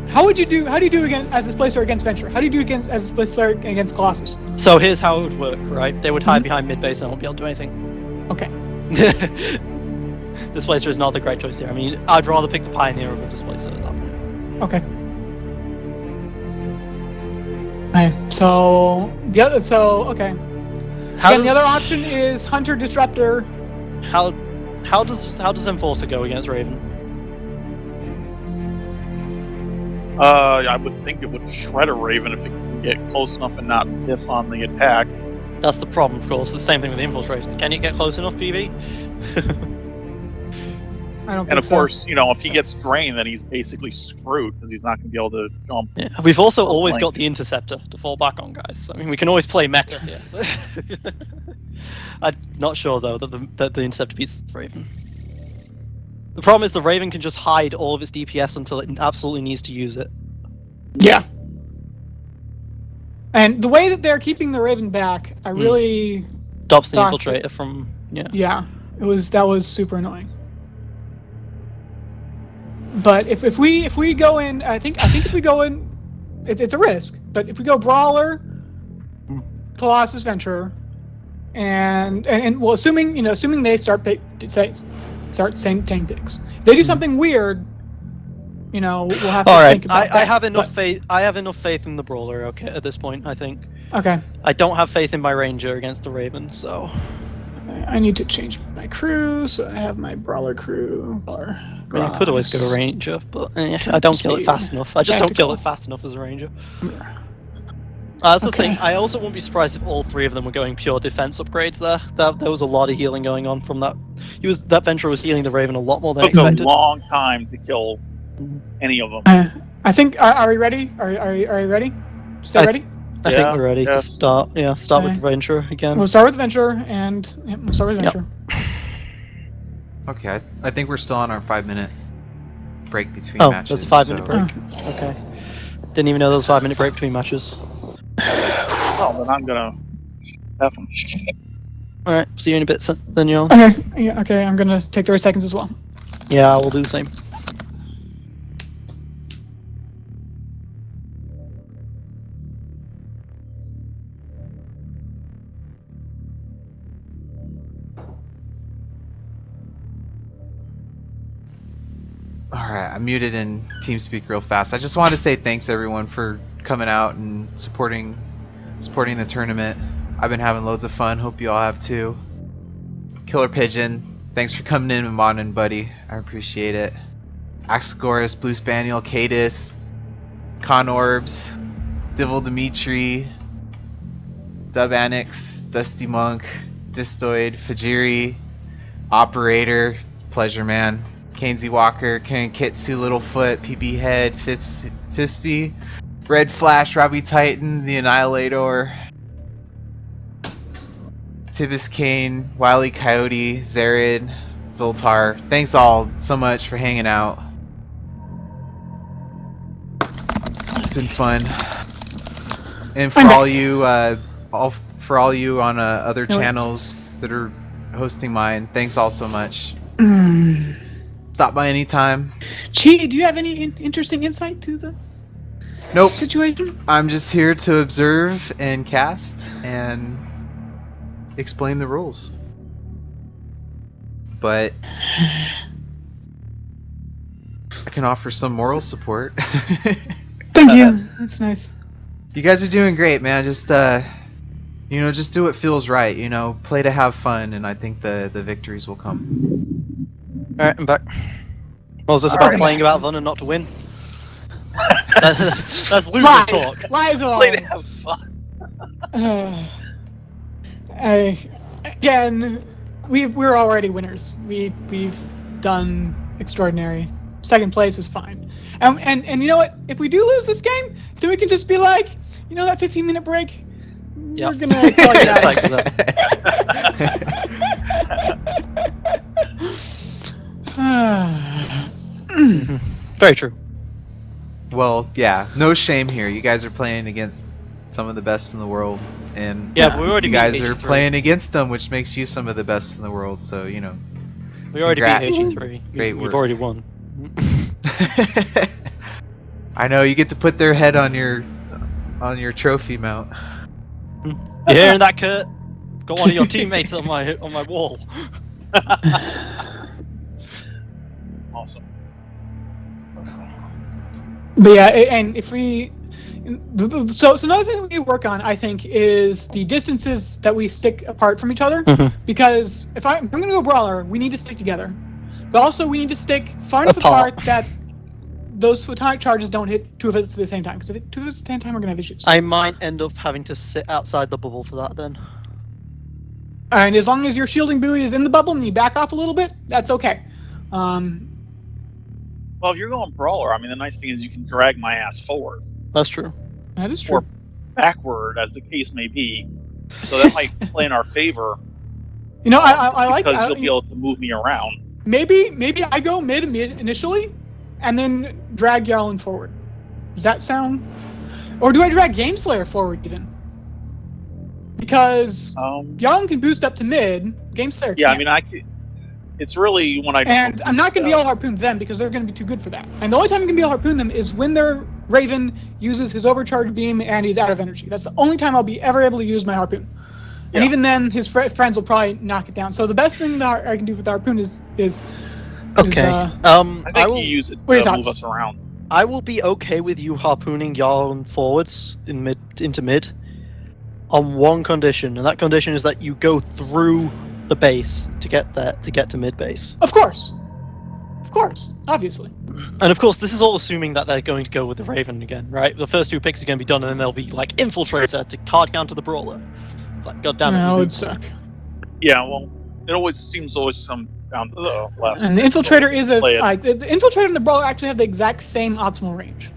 Speaker 6: How do you do against as Displacer against Venture? How do you do as Displacer against Colossus?
Speaker 5: So here's how it would work, right? They would hide behind mid base and I won't be able to do anything.
Speaker 6: Okay.
Speaker 5: Displacer is not the great choice here. I mean, I'd rather pick the Pioneer over Displacer at that point.
Speaker 6: Okay. Alright, so okay.
Speaker 5: How
Speaker 6: Again, the
Speaker 5: does-
Speaker 6: other option is Hunter Disruptor.
Speaker 5: How How does Enforcer go against Raven?
Speaker 7: I would think it would shred a Raven if it can get close enough and not whiff on the attack.
Speaker 5: That's the problem, of course. The same thing with the Infiltrator. Can it get close enough, PV?
Speaker 6: I don't think
Speaker 7: And of
Speaker 6: so.
Speaker 7: course, if he gets drained, then he's basically screwed because he's not going to be able to jump.
Speaker 5: Yeah. We've also always
Speaker 7: Blank.
Speaker 5: got the Interceptor to fall back on, guys. I mean, we can always play meta here. I'm not sure though that the Interceptor beats the Raven. The problem is the Raven can just hide all of its DPS until it absolutely needs to use it.
Speaker 6: Yeah. And the way that they're keeping the Raven back, I really,
Speaker 5: Stops the
Speaker 6: Thought
Speaker 5: Infiltrator from
Speaker 6: yeah, that was super annoying. But if we go in, I think if we go in, it's a risk. But if we go Brawler, Colossus Venturer, and well, assuming they start saying tank picks. If they do something weird, we'll have to
Speaker 5: All right,
Speaker 6: think about that.
Speaker 5: I have enough
Speaker 6: but-
Speaker 5: faith. I have enough faith in the Brawler. Okay, at this point, I think
Speaker 6: Okay,
Speaker 5: I don't have faith in my Ranger against the Raven. So
Speaker 6: I need to change my crew, so I have my Brawler crew.
Speaker 5: I mean, I could always go Ranger, but I don't kill it fast enough. I just don't kill it fast enough as a Ranger. That's the
Speaker 6: Okay.
Speaker 5: thing. I also wouldn't be surprised if all three of them were going pure defense upgrades there. There was a lot of healing going on from that. That Venturer was healing the Raven a lot more than
Speaker 7: It took
Speaker 5: expected.
Speaker 7: a long time to kill any of them.
Speaker 6: I think. Are we ready? Are you ready? Stay ready.
Speaker 5: I
Speaker 7: Yeah,
Speaker 5: think we're ready to
Speaker 7: yes.
Speaker 5: start. Yeah, start
Speaker 6: Okay.
Speaker 5: with Venturer again.
Speaker 6: We'll start with Venturer, and we'll start with
Speaker 5: Yep.
Speaker 6: Venturer.
Speaker 2: Okay, I think we're still on our 5-minute break between
Speaker 5: Oh,
Speaker 2: matches.
Speaker 5: there's a 5-minute
Speaker 2: so-
Speaker 5: break. Okay. Didn't even know there was a 5-minute break between matches.
Speaker 7: Well, then I'm gonna F him.
Speaker 5: Alright, see you in a bit then, y'all.
Speaker 6: Okay. Yeah, okay. I'm gonna take 30 seconds as well.
Speaker 5: Yeah, we'll do the same.
Speaker 2: Alright, I muted in TeamSpeak real fast. I just wanted to say thanks everyone for coming out and supporting the tournament. I've been having loads of fun, hope you all have too. Killer Pigeon, thanks for coming in and modding, buddy. I appreciate it. Axagoras, Blue Spaniel, Cadis, Conorbs, Divil Dimitri, Dub Annex, Dusty Monk, Distoid, Fajiri, Operator, Pleasure Man, Kainsey Walker, Karen Kitsu, Littlefoot, PB Head, Fispy, Red Flash, Robbie Titan, The Annihilator, Tibis Kane, Wily Coyote, Zared, Zoltar. Thanks all so much for hanging out. It's been fun. And for
Speaker 6: I'm
Speaker 2: all
Speaker 6: back.
Speaker 2: you, all you on other
Speaker 6: No, it's-
Speaker 2: channels that are hosting mine, thanks all so much. Stop by anytime.
Speaker 6: Chi, do you have any interesting insight to the
Speaker 2: Nope.
Speaker 6: situation?
Speaker 2: I'm just here to observe and cast and explain the rules. But I can offer some moral support.
Speaker 6: Thank you. That's nice.
Speaker 2: You guys are doing great, man. Just just do what feels right. Play to have fun, and I think the victories will come.
Speaker 5: Alright, I'm back. Well, is this about playing about fun and not to win? That's loser talk.
Speaker 6: Lies all.
Speaker 7: Play to have fun.
Speaker 6: Again, we're already winners. We've done extraordinary. Second place is fine. And you know what? If we do lose this game, then we can just be like, that 15-minute break.
Speaker 5: Yeah.
Speaker 6: We're gonna call it
Speaker 5: It's
Speaker 6: out.
Speaker 5: like that. Very true.
Speaker 2: Well, yeah, no shame here. You guys are playing against some of the best in the world, and
Speaker 5: Yeah, but we already
Speaker 2: you
Speaker 5: beat
Speaker 2: guys are
Speaker 5: HG3.
Speaker 2: playing against them, which makes you some of the best in the world. So
Speaker 5: We already
Speaker 2: Congrats.
Speaker 5: beat HG3.
Speaker 2: Great
Speaker 5: We've
Speaker 2: work.
Speaker 5: already won.
Speaker 2: I know you get to put their head on your trophy mount.
Speaker 5: You hearing that, Kurt? Got one of your teammates on my wall.
Speaker 7: Awesome.
Speaker 6: But yeah, and if we So another thing we need to work on, I think, is the distances that we stick apart from each other.
Speaker 5: Mhm.
Speaker 6: Because if I'm going to go brawler, we need to stick together. But also we need to stick far enough
Speaker 5: Apart.
Speaker 6: apart that those photonic charges don't hit two of us at the same time. Because if it two of us at the same time, we're going to have issues.
Speaker 5: I might end up having to sit outside the bubble for that then.
Speaker 6: And as long as your shielding buoy is in the bubble and you back off a little bit, that's okay.
Speaker 7: Well, if you're going brawler, I mean, the nice thing is you can drag my ass forward,
Speaker 5: That's true.
Speaker 6: That is true.
Speaker 7: or backward, as the case may be. So that might play in our favor.
Speaker 6: You know, I
Speaker 7: just
Speaker 6: like
Speaker 7: because you'll be able to move me around.
Speaker 6: maybe I go mid initially, and then drag Yarlin forward. Does that sound? Or do I drag Gameslayer forward even? Because Yarlin can boost up to mid, Gameslayer can't.
Speaker 7: Yeah, I mean, it's really when I.
Speaker 6: And I'm not going to be able to harpoon them because they're going to be too good for that. And the only time I'm going to be able to harpoon them is when their Raven uses his overcharge beam and he's out of energy. That's the only time I'll be ever able to use my harpoon. And
Speaker 7: Yeah.
Speaker 6: even then, his friends will probably knock it down. So the best thing that I can do with the harpoon is
Speaker 5: Okay.
Speaker 7: I think
Speaker 5: I will.
Speaker 7: you use it
Speaker 6: what are
Speaker 7: to
Speaker 6: your
Speaker 7: move
Speaker 6: thoughts?
Speaker 7: us around.
Speaker 5: I will be okay with you harpooning Yarn forwards into mid, on one condition, and that condition is that you go through the base to get to mid base.
Speaker 6: Of course, obviously.
Speaker 5: And of course, this is all assuming that they're going to go with the Raven again, right? The first two picks are going to be done, and then they'll be like Infiltrator to card counter the Brawler. It's like, god damn it.
Speaker 6: That
Speaker 5: we
Speaker 6: would
Speaker 5: do-
Speaker 6: suck.
Speaker 7: Yeah, well, it always seems come down to the last.
Speaker 6: And the
Speaker 7: pick, so
Speaker 6: infiltrator
Speaker 7: we
Speaker 6: is
Speaker 7: can play it.
Speaker 6: the infiltrator and the brawler actually have the exact same optimal range.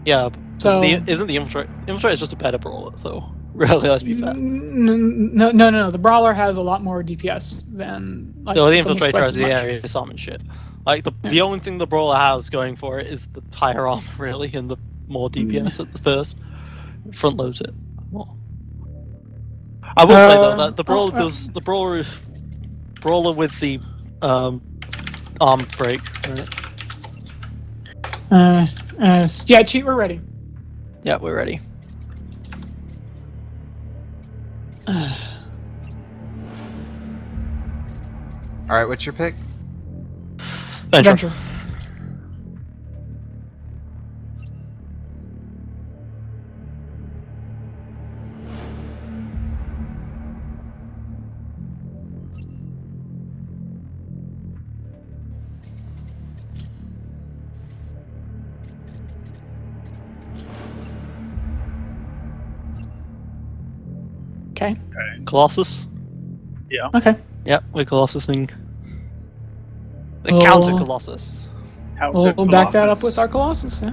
Speaker 5: Yeah.
Speaker 6: So
Speaker 5: Isn't the Infiltrator? Infiltrator is just a better Brawler, though. Really, let's be fair.
Speaker 6: No. The brawler has a lot more DPS than. Like,
Speaker 5: So the
Speaker 6: it's almost
Speaker 5: Infiltrator
Speaker 6: twice
Speaker 5: has
Speaker 6: as
Speaker 5: the
Speaker 6: much.
Speaker 5: area disarmament shit. Like the only thing the Brawler has going for it is the higher armor, really, and the more DPS at the first. Front loads it more. I will say though that the Brawler does the Brawler with the arm break. Right?
Speaker 6: Yeah, cheat. We're ready.
Speaker 5: Yeah, we're ready.
Speaker 2: All right, what's your pick?
Speaker 5: Venture.
Speaker 6: Okay.
Speaker 5: Colossus.
Speaker 6: Okay.
Speaker 5: Yep, we're Colossusing. The
Speaker 6: Oh.
Speaker 5: counter Colossus.
Speaker 7: How
Speaker 6: We'll
Speaker 7: good
Speaker 6: back that up
Speaker 7: Colossus.
Speaker 6: with our Colossus. Yeah.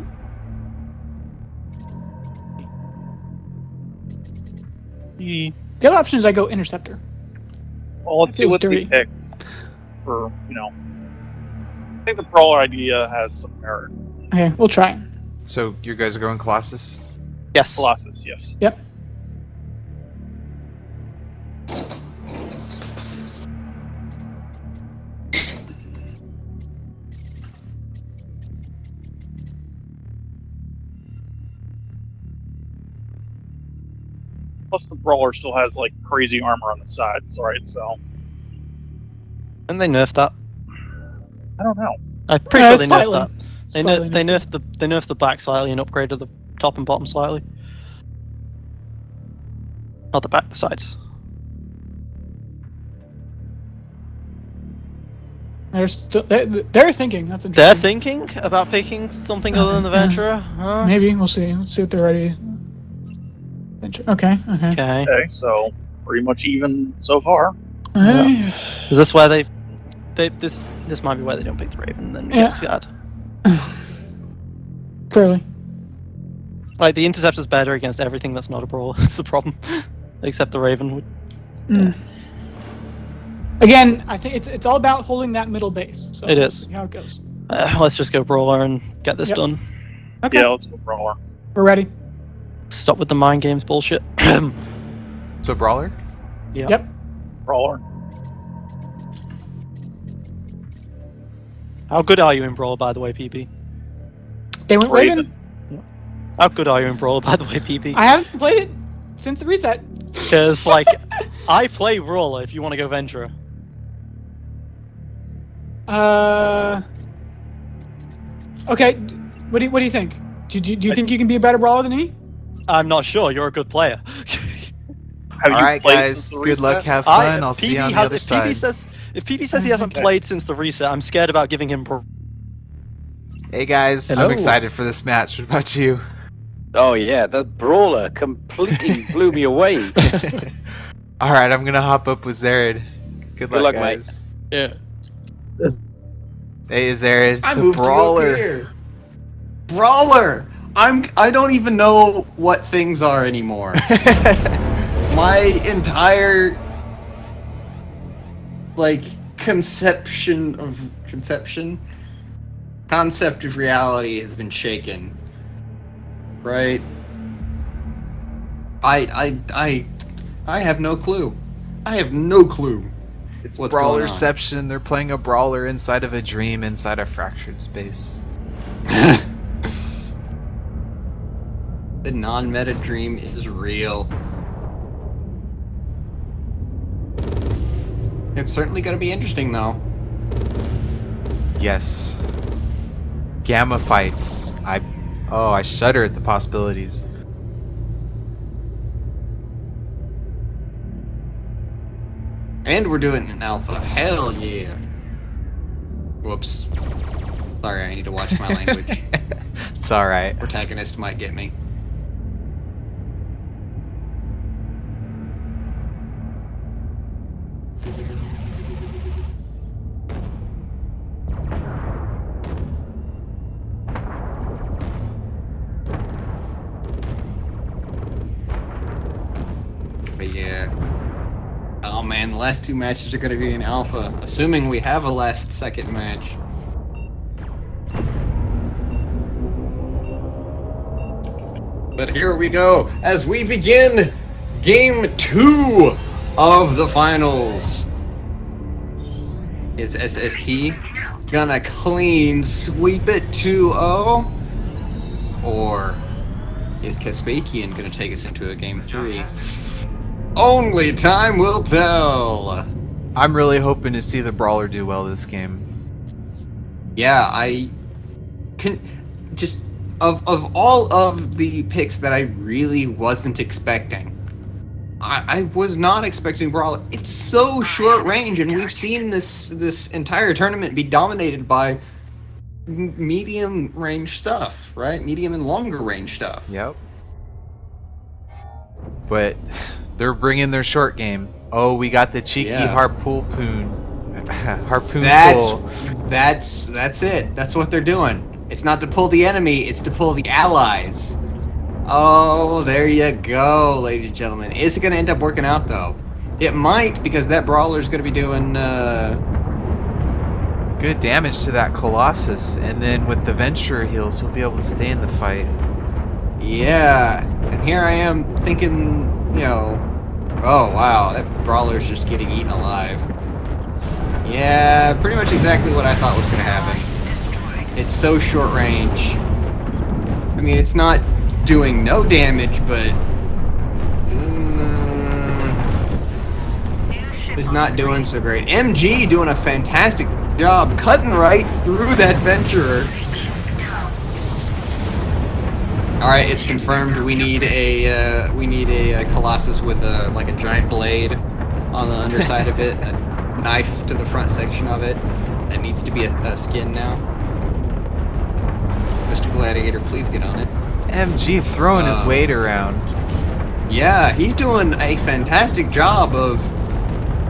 Speaker 5: The
Speaker 6: The other option is I go Interceptor.
Speaker 7: Well, let's see
Speaker 6: Feels
Speaker 7: what
Speaker 6: dirty.
Speaker 7: they pick. For I think the brawler idea has some merit.
Speaker 6: Okay, we'll try.
Speaker 2: So you guys are going Colossus?
Speaker 5: yes.
Speaker 7: Colossus, yes.
Speaker 6: Yep.
Speaker 7: Plus, the brawler still has like crazy armor on the sides, right? So
Speaker 5: And they nerfed that.
Speaker 7: I don't know.
Speaker 5: I'm pretty sure they
Speaker 6: slightly.
Speaker 5: nerfed that. They
Speaker 6: Slightly
Speaker 5: nerfed the back slightly and upgraded the top and bottom slightly. Not the back, the sides.
Speaker 6: They're thinking. That's interesting.
Speaker 5: They're thinking about picking something other than the
Speaker 6: Yeah.
Speaker 5: Venturer? Huh?
Speaker 6: Maybe we'll see. Let's see if they're ready. Okay.
Speaker 5: Okay.
Speaker 7: Okay, so pretty much even so far.
Speaker 6: Alright.
Speaker 5: Is this where this might be where they don't pick the Raven, then
Speaker 6: Yeah.
Speaker 5: get scared.
Speaker 6: Clearly.
Speaker 5: Like, the Interceptor's better against everything that's not a Brawler, that's the problem. Except the Raven.
Speaker 6: Mm. Again, I think it's all about holding that middle base. So
Speaker 5: It
Speaker 6: we'll
Speaker 5: is.
Speaker 6: see how it goes.
Speaker 5: Let's just go Brawler and get this
Speaker 6: Yep.
Speaker 5: done.
Speaker 6: Okay.
Speaker 7: Yeah, let's go brawler.
Speaker 6: We're ready.
Speaker 5: Stop with the mind games bullshit.
Speaker 2: So Brawler?
Speaker 6: Yep.
Speaker 7: Brawler.
Speaker 5: How good are you in Brawler, by the way, PB?
Speaker 6: They went Raven.
Speaker 7: Raven.
Speaker 5: How good are you in Brawler, by the way, PB?
Speaker 6: I haven't played it since the reset.
Speaker 5: Because, like, I play Brawler if you want to go Venturer.
Speaker 6: Okay. What do you think? Do you think you can be a better brawler than he?
Speaker 5: I'm not sure. You're a good player.
Speaker 7: Have
Speaker 2: All
Speaker 7: you
Speaker 2: right,
Speaker 7: played
Speaker 2: guys.
Speaker 7: since the
Speaker 2: Good luck.
Speaker 7: reset?
Speaker 2: Have fun. I'll see you on the other
Speaker 5: if
Speaker 2: side.
Speaker 5: If PB says he hasn't
Speaker 7: Okay.
Speaker 5: played since the reset, I'm scared about giving him.
Speaker 2: Hey guys,
Speaker 8: Hello.
Speaker 2: I'm excited for this match. What about you?
Speaker 8: Oh yeah, the brawler completely blew me away.
Speaker 2: All right, I'm gonna hop up with Zared. Good luck,
Speaker 8: luck, mate.
Speaker 2: guys.
Speaker 9: Yeah.
Speaker 2: Hey, Zared,
Speaker 1: I
Speaker 2: the
Speaker 1: moved
Speaker 2: brawler.
Speaker 1: you up here. Brawler. I don't even know what things are anymore. My entire concept of reality has been shaken. Right? I have no clue. I have no clue.
Speaker 2: It's
Speaker 1: What's going on?
Speaker 2: Brawlerception. They're playing a brawler inside of a dream, inside a fractured space.
Speaker 1: The non-meta dream is real. It's certainly going to be interesting, though.
Speaker 2: Yes. Gamma fights. I shudder at the possibilities.
Speaker 1: And we're doing an alpha. Hell yeah. Whoops. Sorry, I need to watch my language.
Speaker 2: It's all right.
Speaker 1: Protagonist might get me. But yeah. Oh man, the last two matches are going to be in alpha, assuming we have a last second match. But here we go as we begin game 2 of the finals. Is SST gonna clean sweep it 2-0? Or is Kaspatian gonna take us into a game 3? Only time will tell.
Speaker 2: I'm really hoping to see the brawler do well this game.
Speaker 1: Yeah, I can just of all of the picks that I really wasn't expecting. I was not expecting Brawler. It's so short range, and we've seen this entire tournament be dominated by medium range stuff, right? Medium and longer range stuff.
Speaker 2: Yep. But they're bringing their short game. Oh, we got the cheeky
Speaker 1: Yeah.
Speaker 2: harpoon pull.
Speaker 1: That's it. That's what they're doing. It's not to pull the enemy, it's to pull the allies. Oh, there you go, ladies and gentlemen. Is it going to end up working out, though? It might, because that Brawler's going to be doing,
Speaker 2: Good damage to that Colossus, and then with the Venturer heals, he'll be able to stay in the fight.
Speaker 1: Yeah. And here I am thinking, you know, oh, wow, that Brawler's just getting eaten alive. Yeah, pretty much exactly what I thought was going to happen. It's so short range. I mean, it's not doing no damage, but it's not doing so great. MG doing a fantastic job cutting right through that Venturer. All right, it's confirmed. We need a Colossus with a giant blade on the underside of it, a knife to the front section of it. That needs to be a skin now. Mr. Gladiator, please get on it.
Speaker 2: MG throwing his weight around.
Speaker 1: Yeah, he's doing a fantastic job of,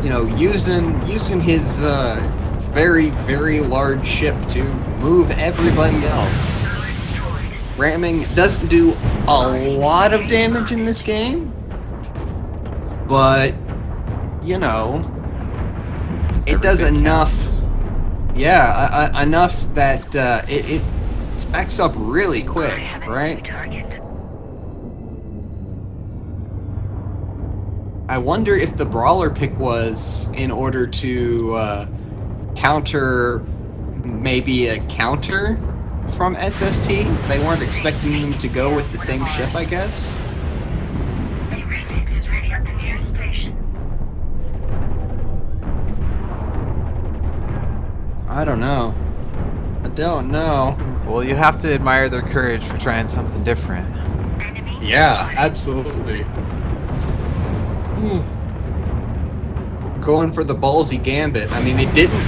Speaker 1: you know, using his very, very large ship to move everybody else. Ramming doesn't do a lot of damage in this game, but, you know, it does
Speaker 2: Every bit
Speaker 1: enough.
Speaker 2: counts.
Speaker 1: Yeah, enough that it stacks up really quick, right? I wonder if the Brawler pick was in order to counter maybe a counter from SST. They weren't expecting them to go with the same ship, I guess. I don't know. I don't know.
Speaker 2: Well, you have to admire their courage for trying something different.
Speaker 3: Enemy
Speaker 1: Yeah, absolutely. Going for the ballsy gambit. I mean, it didn't.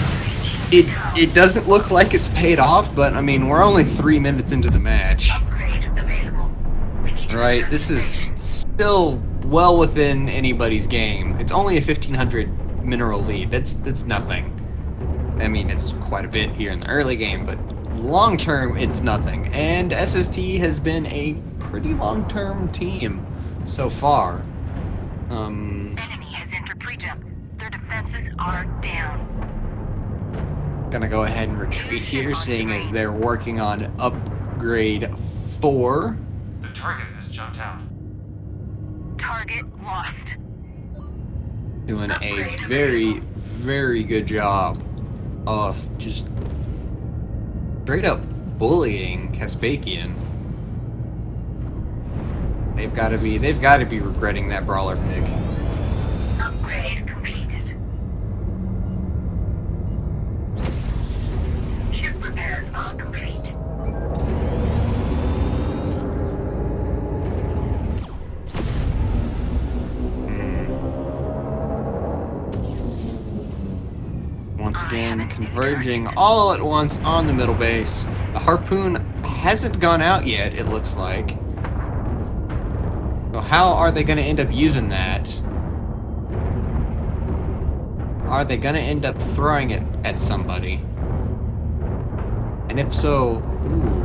Speaker 1: It doesn't look like it's paid off, but I mean, we're only 3 minutes into the match.
Speaker 3: upgrade available. We need to
Speaker 1: Right, this is still well within anybody's game. It's only a 1500 mineral lead. That's nothing. I mean, it's quite a bit here in the early game, but long term, it's nothing. And SST has been a pretty long term team so far.
Speaker 3: Enemy has entered pre-jump. Their defenses are down.
Speaker 1: Gonna go ahead and retreat here, seeing as they're working on upgrade 4.
Speaker 4: The target has jumped out.
Speaker 3: Target lost.
Speaker 1: Doing a very, very good job of just straight up bullying Kaspakian. They've got to be regretting that brawler pick.
Speaker 3: Upgrade completed. Ship repairs are complete.
Speaker 1: Once again, converging all at once on the middle base. The harpoon hasn't gone out yet, it looks like. So how are they going to end up using that? Are they going to end up throwing it at somebody? And if so, ooh.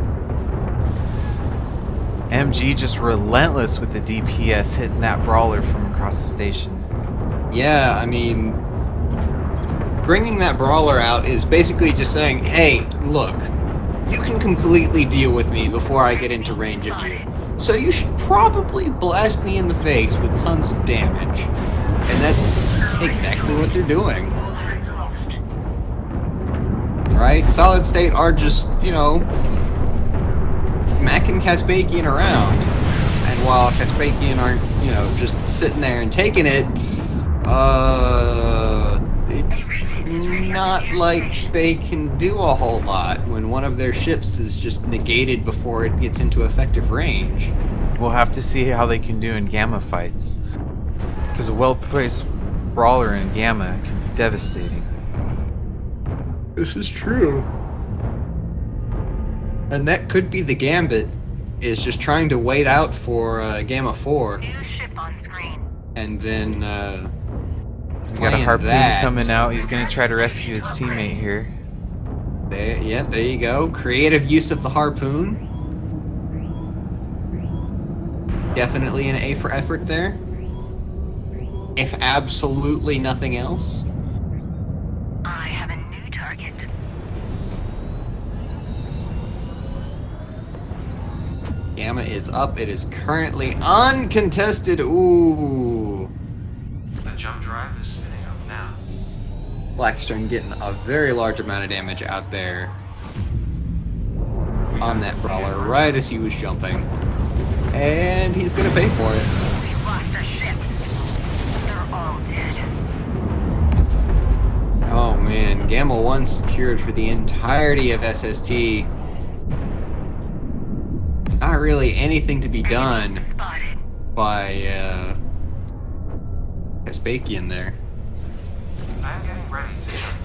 Speaker 2: MG just relentless with the DPS hitting that brawler from across the station.
Speaker 1: Yeah, I mean, bringing that brawler out is basically just saying, hey, look, you can completely deal with me before I get into range of you. So you should probably blast me in the face with tons of damage. And that's exactly what they're doing. Right? Solid State are just, you know, smacking Kaspakian around. And while Kaspakian aren't, you know, just sitting there and taking it, it's not like they can do a whole lot when one of their ships is just negated before it gets into effective range.
Speaker 2: We'll have to see how they can do in Gamma fights. Because a well-placed brawler in Gamma can be devastating.
Speaker 1: This is true. And that could be the gambit, is just trying to wait out for Gamma 4,
Speaker 3: New ship on screen.
Speaker 1: and then
Speaker 2: We got a
Speaker 1: playing
Speaker 2: harpoon
Speaker 1: that.
Speaker 2: coming out. He's gonna try to rescue his teammate here.
Speaker 1: There, yeah, there you go. Creative use of the harpoon. Definitely an A for effort there. If absolutely nothing else.
Speaker 3: I have a new target.
Speaker 1: Gamma is up. It is currently uncontested. Ooh.
Speaker 4: The jump drive is spinning up now.
Speaker 1: Blackstone getting a very large amount of damage out there on that brawler right as he was jumping. And he's gonna pay for it.
Speaker 3: We've lost a ship. They're all dead.
Speaker 1: Oh man, Gamma 1 secured for the entirety of SST. Not really anything to be done
Speaker 3: Spotted.
Speaker 1: by Kaspakian there.
Speaker 4: I'm getting ready to jump.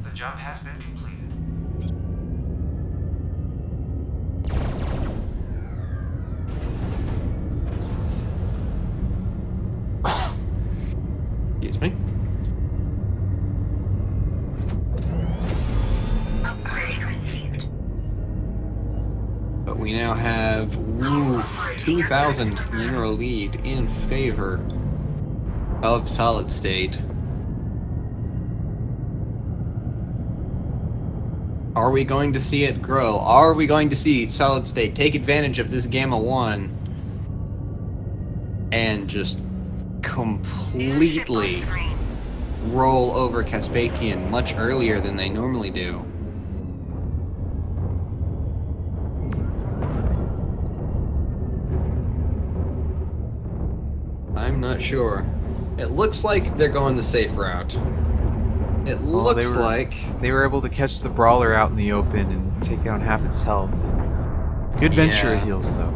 Speaker 4: The jump has been completed.
Speaker 1: Excuse me.
Speaker 3: Upgrade received.
Speaker 1: But we now have 2,000 mineral lead in favor of Solid State. Are we going to see it grow? Are we going to see Solid State take advantage of this Gamma 1 and just completely roll over Kaspakian much earlier than they normally do? I'm not sure. It looks like they're going the safe route. It
Speaker 2: Well,
Speaker 1: looks
Speaker 2: they were-
Speaker 1: like...
Speaker 2: They were able to catch the brawler out in the open and take down half its health. Good Ventura
Speaker 1: Yeah.
Speaker 2: heals though.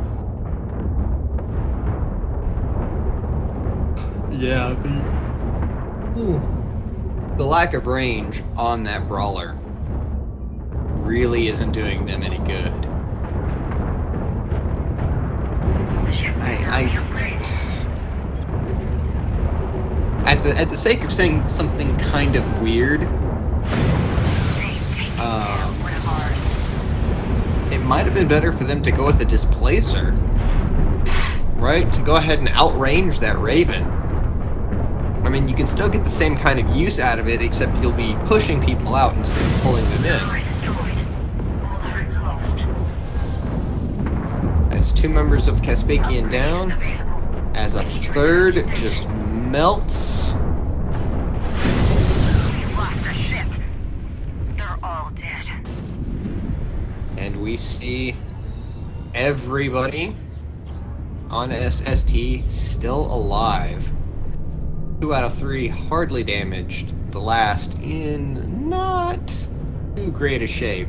Speaker 1: Yeah, the lack of range on that brawler really isn't doing them any good. At the sake of saying something kind of weird, it might have been better for them to go with a displacer, right? To go ahead and outrange that Raven. I mean, you can still get the same kind of use out of it, except you'll be pushing people out instead of pulling them in. As 2 members of Caspakian down, as a third just melts.
Speaker 3: We've lost our ship. They're all dead.
Speaker 1: And we see everybody on SST still alive. 2 out of 3 hardly damaged. The last in not too great a shape,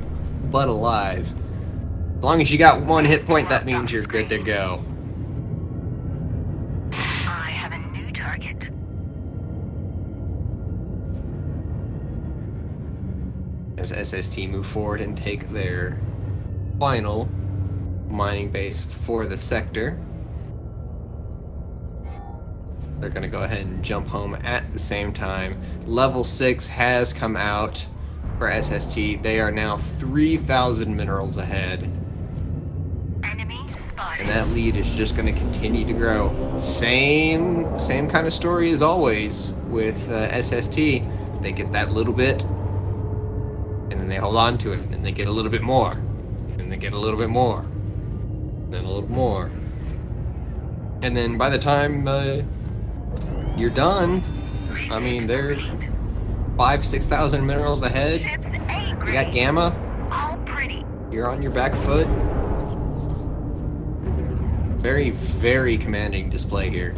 Speaker 1: but alive. As long as you got 1 hit point, that means you're good to go.
Speaker 3: I have a new target.
Speaker 1: As SST move forward and take their final mining base for the sector. They're going to go ahead and jump home at the same time. Level 6 has come out for SST. They are now 3,000 minerals ahead.
Speaker 3: Enemy spotted.
Speaker 1: And that lead is just going to continue to grow. Same kind of story as always with SST. They get that little bit, and then they hold on to it, and they get a little bit more, and they get a little bit more, and then a little more. And then by the time you're done, I mean, they're 5,000-6,000 minerals ahead.
Speaker 3: Ships A
Speaker 1: You
Speaker 3: grade.
Speaker 1: got Gamma,
Speaker 3: All pretty.
Speaker 1: you're on your back foot. Very, very commanding display here.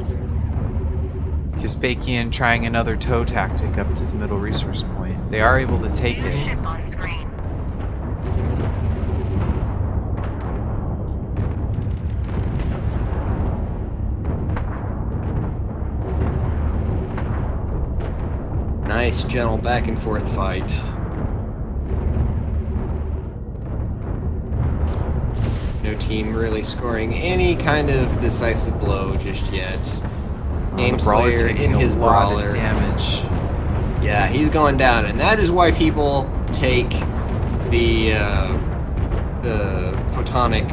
Speaker 2: Caspakian trying another tow tactic up to the middle resource point. They are able to take
Speaker 3: New
Speaker 2: it.
Speaker 3: ship on screen.
Speaker 1: Nice, gentle back and forth fight. No team really scoring any kind of decisive blow just yet. Game
Speaker 2: The brawler
Speaker 1: Slayer
Speaker 2: taking
Speaker 1: in his
Speaker 2: a lot
Speaker 1: brawler.
Speaker 2: of damage.
Speaker 1: Yeah, he's going down, and that is why people take the photonic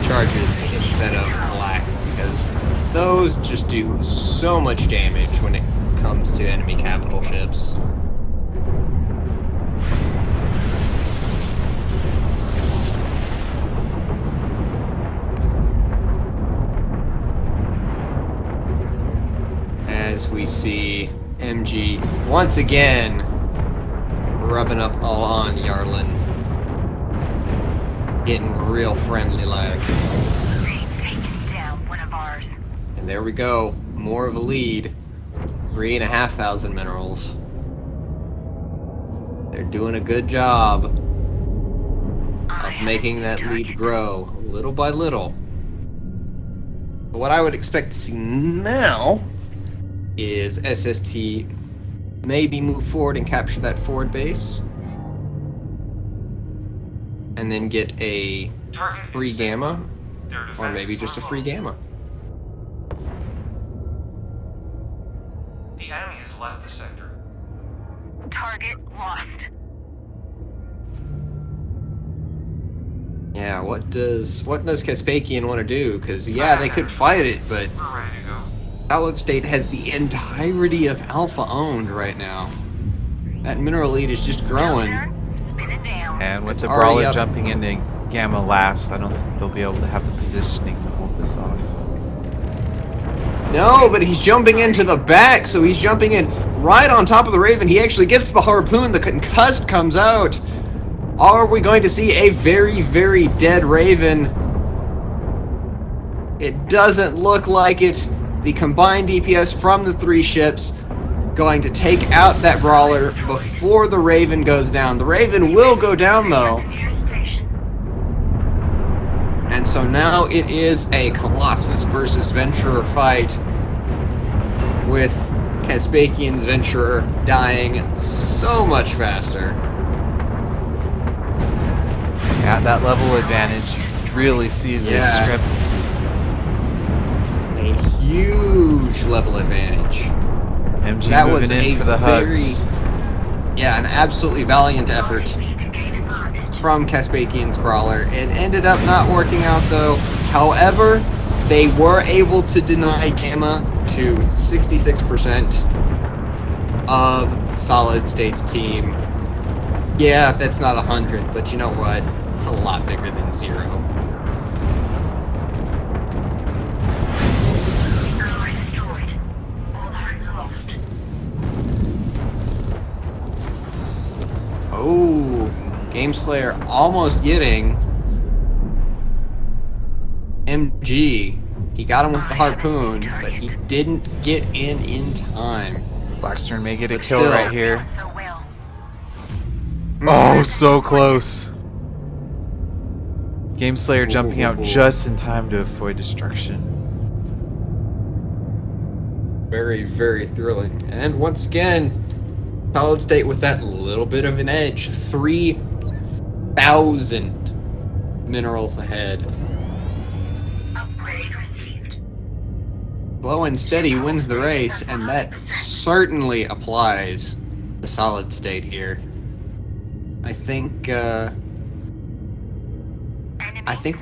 Speaker 1: charges instead of flak, because those just do so much damage when it comes to enemy capital ships. As we see MG once again rubbing up all on Yarlin. Getting real friendly like.
Speaker 3: They've taken down one of ours.
Speaker 1: And there we go. More of a lead. 3,500 minerals. They're doing a good job of making that lead grow little by little. But what I would expect to see now is SST maybe move forward and capture that forward base, and then get a
Speaker 4: Target
Speaker 1: free
Speaker 4: is
Speaker 1: gamma,
Speaker 4: Their
Speaker 1: or
Speaker 4: defenses
Speaker 1: maybe just a
Speaker 4: are
Speaker 1: free
Speaker 4: low.
Speaker 1: gamma.
Speaker 4: The enemy has left the sector.
Speaker 3: Target lost.
Speaker 1: Yeah, what does Caspakian want to do? Because yeah, they could fight it, but
Speaker 4: We're ready to go.
Speaker 1: Solid State has the entirety of Alpha owned right now. That mineral lead is just growing.
Speaker 3: Spinning down.
Speaker 2: And with
Speaker 1: It's
Speaker 2: the
Speaker 1: already
Speaker 2: brawler
Speaker 1: up.
Speaker 2: jumping into Gamma last, I don't think they'll be able to have the positioning to hold this off.
Speaker 1: No, but he's jumping into the back, so he's jumping in right on top of the Raven. He actually gets the harpoon, the concussed comes out. Are we going to see a very, very dead Raven? It doesn't look like it. The combined DPS from the 3 ships going to take out that Brawler before the Raven goes down. The Raven will go down, though. And so now it is a Colossus versus Venturer fight, with Caspakian's Venturer dying so much faster.
Speaker 2: At that level advantage, you really see the discrepancy.
Speaker 1: A huge level advantage.
Speaker 2: MG
Speaker 1: That
Speaker 2: moving
Speaker 1: was
Speaker 2: in
Speaker 1: a
Speaker 2: for the hugs.
Speaker 1: Yeah, an absolutely valiant effort from Caspakian's Brawler. It ended up not working out, though. However, they were able to deny Gamma to 66% of Solid State's team. Yeah, that's not 100, but you know what? It's a lot bigger than 0. Oh, Gameslayer almost getting MG. He got him with the harpoon, but he didn't get in time.
Speaker 2: Blackstern may get a
Speaker 1: But
Speaker 2: kill
Speaker 1: still.
Speaker 2: right here.
Speaker 3: So well.
Speaker 2: Oh, so close. Gameslayer jumping out just in time to avoid destruction.
Speaker 1: Very, very thrilling. And once again, Solid State with that little bit of an edge. 3,000 minerals ahead.
Speaker 3: Upgrade received.
Speaker 1: Slow and Steady wins the race, and that certainly applies to Solid State here. I think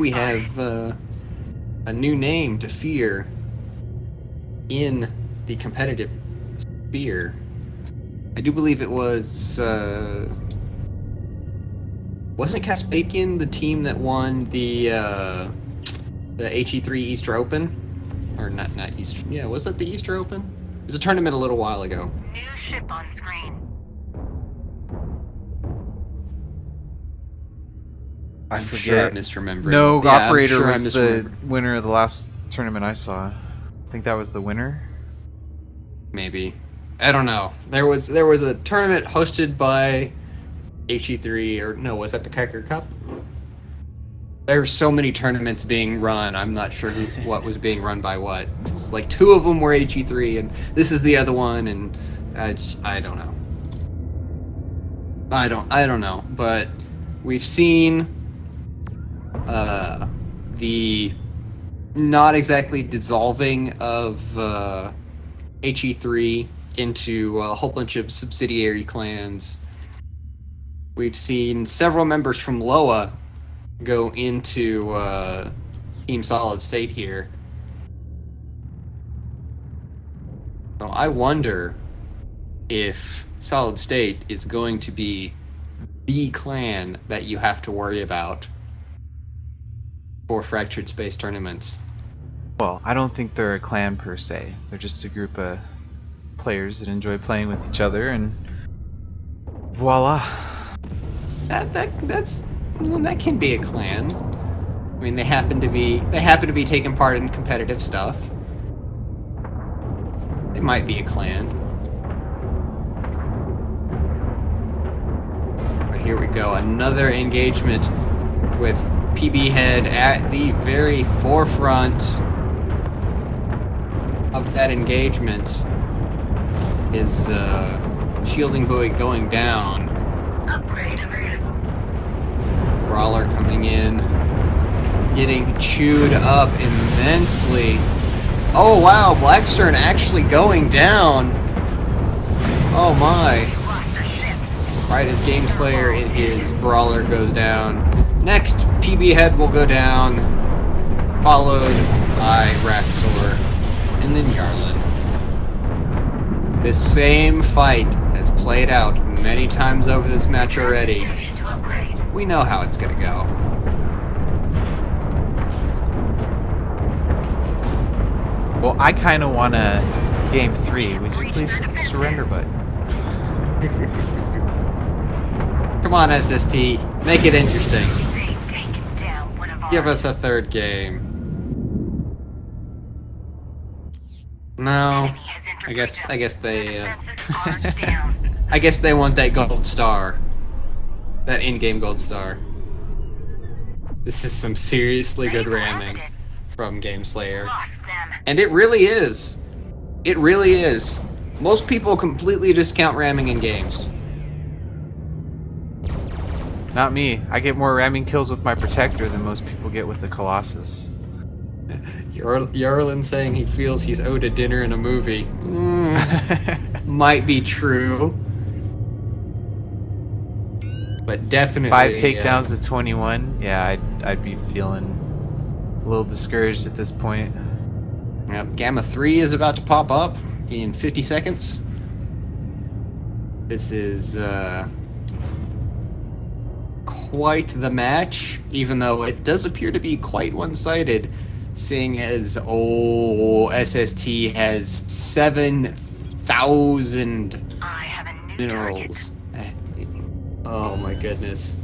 Speaker 1: we have a new name to fear in the competitive sphere. I do believe it was wasn't Caspakian the team that won the HE3 Easter Open? Or not Easter. Yeah, was that the Easter Open? It was a tournament a little while ago.
Speaker 3: New ship on screen.
Speaker 2: I
Speaker 1: I'm
Speaker 2: forget.
Speaker 1: sure I'm misremembering.
Speaker 2: No,
Speaker 1: Yeah, I'm
Speaker 2: Operator
Speaker 1: sure
Speaker 2: was
Speaker 1: I'm
Speaker 2: the
Speaker 1: misremembering.
Speaker 2: winner of the last tournament I saw. I think that was the winner.
Speaker 1: Maybe. I don't know. There was a tournament hosted by HE3, or no, was that the Kiker Cup? There's so many tournaments being run. I'm not sure what was being run by what. It's like 2 of them were HE3, and this is the other one, and I don't know. I don't know. But we've seen the not exactly dissolving of HE3 into a whole bunch of subsidiary clans. We've seen several members from Loa go into Team Solid State here. So I wonder if Solid State is going to be the clan that you have to worry about for Fractured Space tournaments.
Speaker 2: Well, I don't think they're a clan per se. They're just a group of players that enjoy playing with each other, and voila.
Speaker 1: That can be a clan. I mean, they happen to be taking part in competitive stuff. They might be a clan. But here we go, another engagement with PB Head at the very forefront of that engagement. Is shielding buoy going down.
Speaker 3: Upgrade available.
Speaker 1: Brawler coming in, getting chewed up immensely. Oh wow, Blackstern actually going down. Oh my. Right as Gameslayer and his Brawler goes down. Next, PB Head will go down, followed by Raxor, and then Yarlin. This same fight has played out many times over this match already.
Speaker 3: Units to upgrade.
Speaker 1: We know how it's gonna go.
Speaker 2: Well, I kind of want a game 3. Would you please hit the surrender button?
Speaker 1: Come on, SST, make it interesting.
Speaker 3: They've taken down one of our
Speaker 1: Give us a third game. No,
Speaker 3: enemy has
Speaker 1: I guess they
Speaker 3: Defenses are down.
Speaker 1: I guess they want that gold star. That in-game gold star. This is some seriously good ramming from GameSlayer.
Speaker 3: Lost them.
Speaker 1: And it really is. It really is. Most people completely discount ramming in games.
Speaker 2: Not me. I get more ramming kills with my Protector than most people get with the Colossus.
Speaker 1: Yarlin saying he feels he's owed a dinner and a movie. Might be true. But definitely...
Speaker 2: 5 takedowns to 21. Yeah, I'd be feeling a little discouraged at this point.
Speaker 1: Yep, Gamma 3 is about to pop up in 50 seconds. This is quite the match, even though it does appear to be quite one-sided, seeing as SST has 7,000
Speaker 3: I have a new
Speaker 1: minerals. Oh my goodness.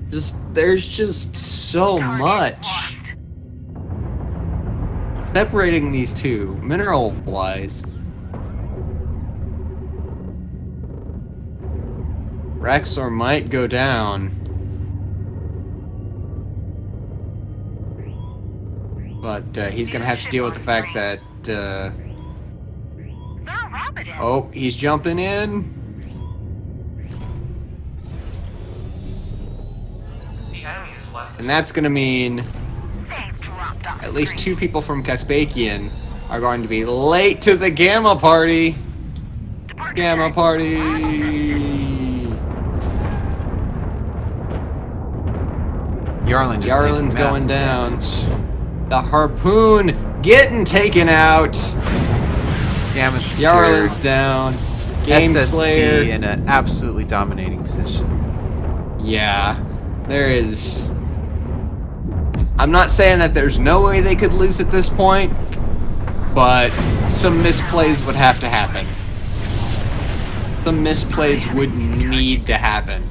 Speaker 1: There's just so much. Separating these two, mineral-wise. Raxor might go down. But he's gonna have to deal with the fact that, oh, he's jumping in.
Speaker 4: The enemy has left
Speaker 1: And that's gonna mean at least 2 people from Caspakian are going to be late to the Gamma party. Gamma party!
Speaker 2: Yarlin's
Speaker 1: going down. The Harpoon getting taken out.
Speaker 2: Gamma secure.
Speaker 1: Yarlin's down. Game
Speaker 2: SST
Speaker 1: Slayer.
Speaker 2: in an absolutely dominating position.
Speaker 1: Yeah, there is. I'm not saying that there's no way they could lose at this point, but some misplays would have to happen. Some misplays would need to happen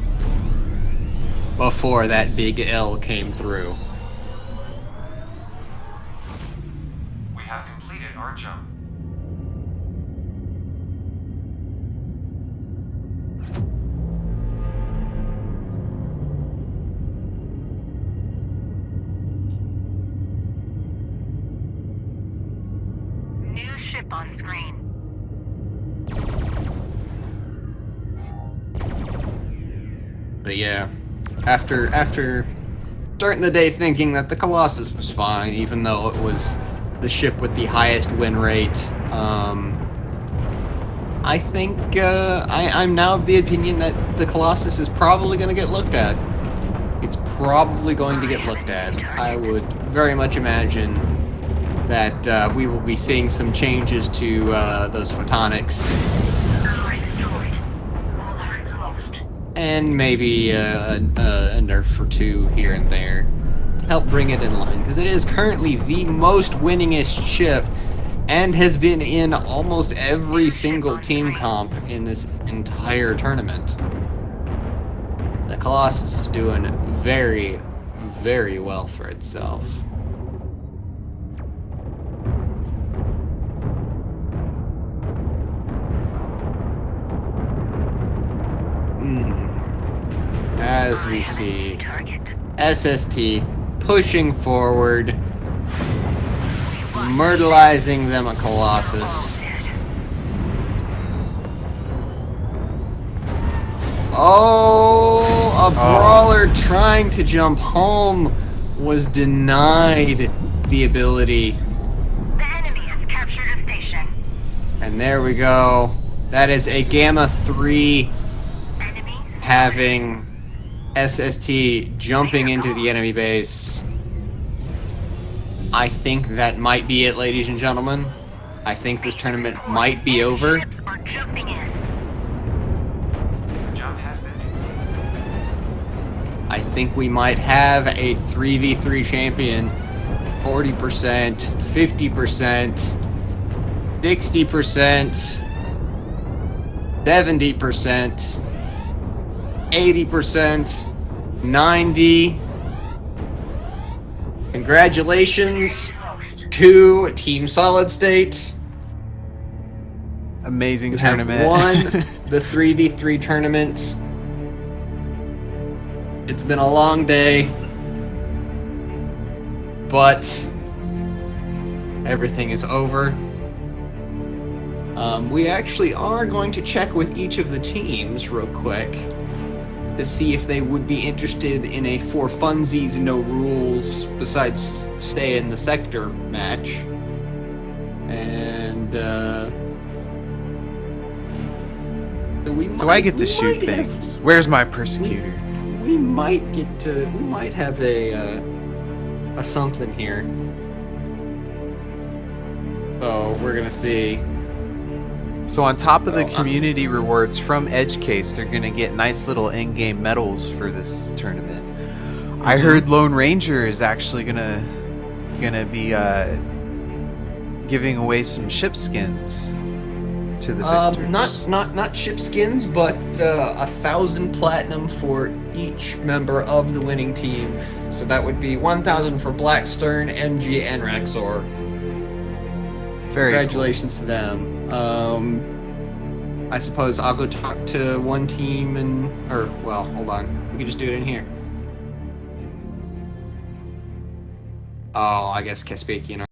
Speaker 1: before that big L came through.
Speaker 4: We have completed our jump.
Speaker 3: New ship on screen.
Speaker 1: But yeah, after starting the day thinking that the Colossus was fine, even though it was the ship with the highest win rate, I think I'm now of the opinion that the Colossus is probably going to get looked at. It's probably going to get looked at. I would very much imagine that we will be seeing some changes to those photonics. And maybe a nerf or 2 here and there to help bring it in line, because it is currently the most winningest ship and has been in almost every single team comp in this entire tournament. The Colossus is doing very, very well for itself. As we see SST pushing forward, myrtleizing them at Colossus. Oh, a brawler trying to jump home was denied the ability.
Speaker 3: The enemy has captured a station.
Speaker 1: And there we go. That is a Gamma 3
Speaker 3: Enemy
Speaker 1: having SST jumping into the enemy base. I think that might be it, ladies and gentlemen. I think this tournament might be over.
Speaker 3: ships are jumping in.
Speaker 4: The jump has been
Speaker 1: I think we might have a 3v3 champion. 40%, 50%, 60%, 70%, 80%, 90%. Congratulations to Team Solid State.
Speaker 2: Amazing
Speaker 1: We have
Speaker 2: tournament.
Speaker 1: won the 3v3 tournament. It's been a long day, but everything is over. We actually are going to check with each of the teams real quick to see if they would be interested in a for funsies, no rules, besides stay in the sector match. And
Speaker 2: Do I get to shoot things? Where's my persecutor?
Speaker 1: We might have a something here. So we're gonna see.
Speaker 2: So on top of the
Speaker 1: Oh,
Speaker 2: community rewards from EdgeCase, they're gonna get nice little in-game medals for this tournament. I heard Lone Ranger is actually gonna be giving away some ship skins to the victors.
Speaker 1: Not ship skins, but 1,000 platinum for each member of the winning team. So that would be 1,000 for Blackstern, MG, and Raxor.
Speaker 2: Very
Speaker 1: Congratulations to them. I suppose I'll go talk to one team hold on. We can just do it in here. Oh, I guess Caspian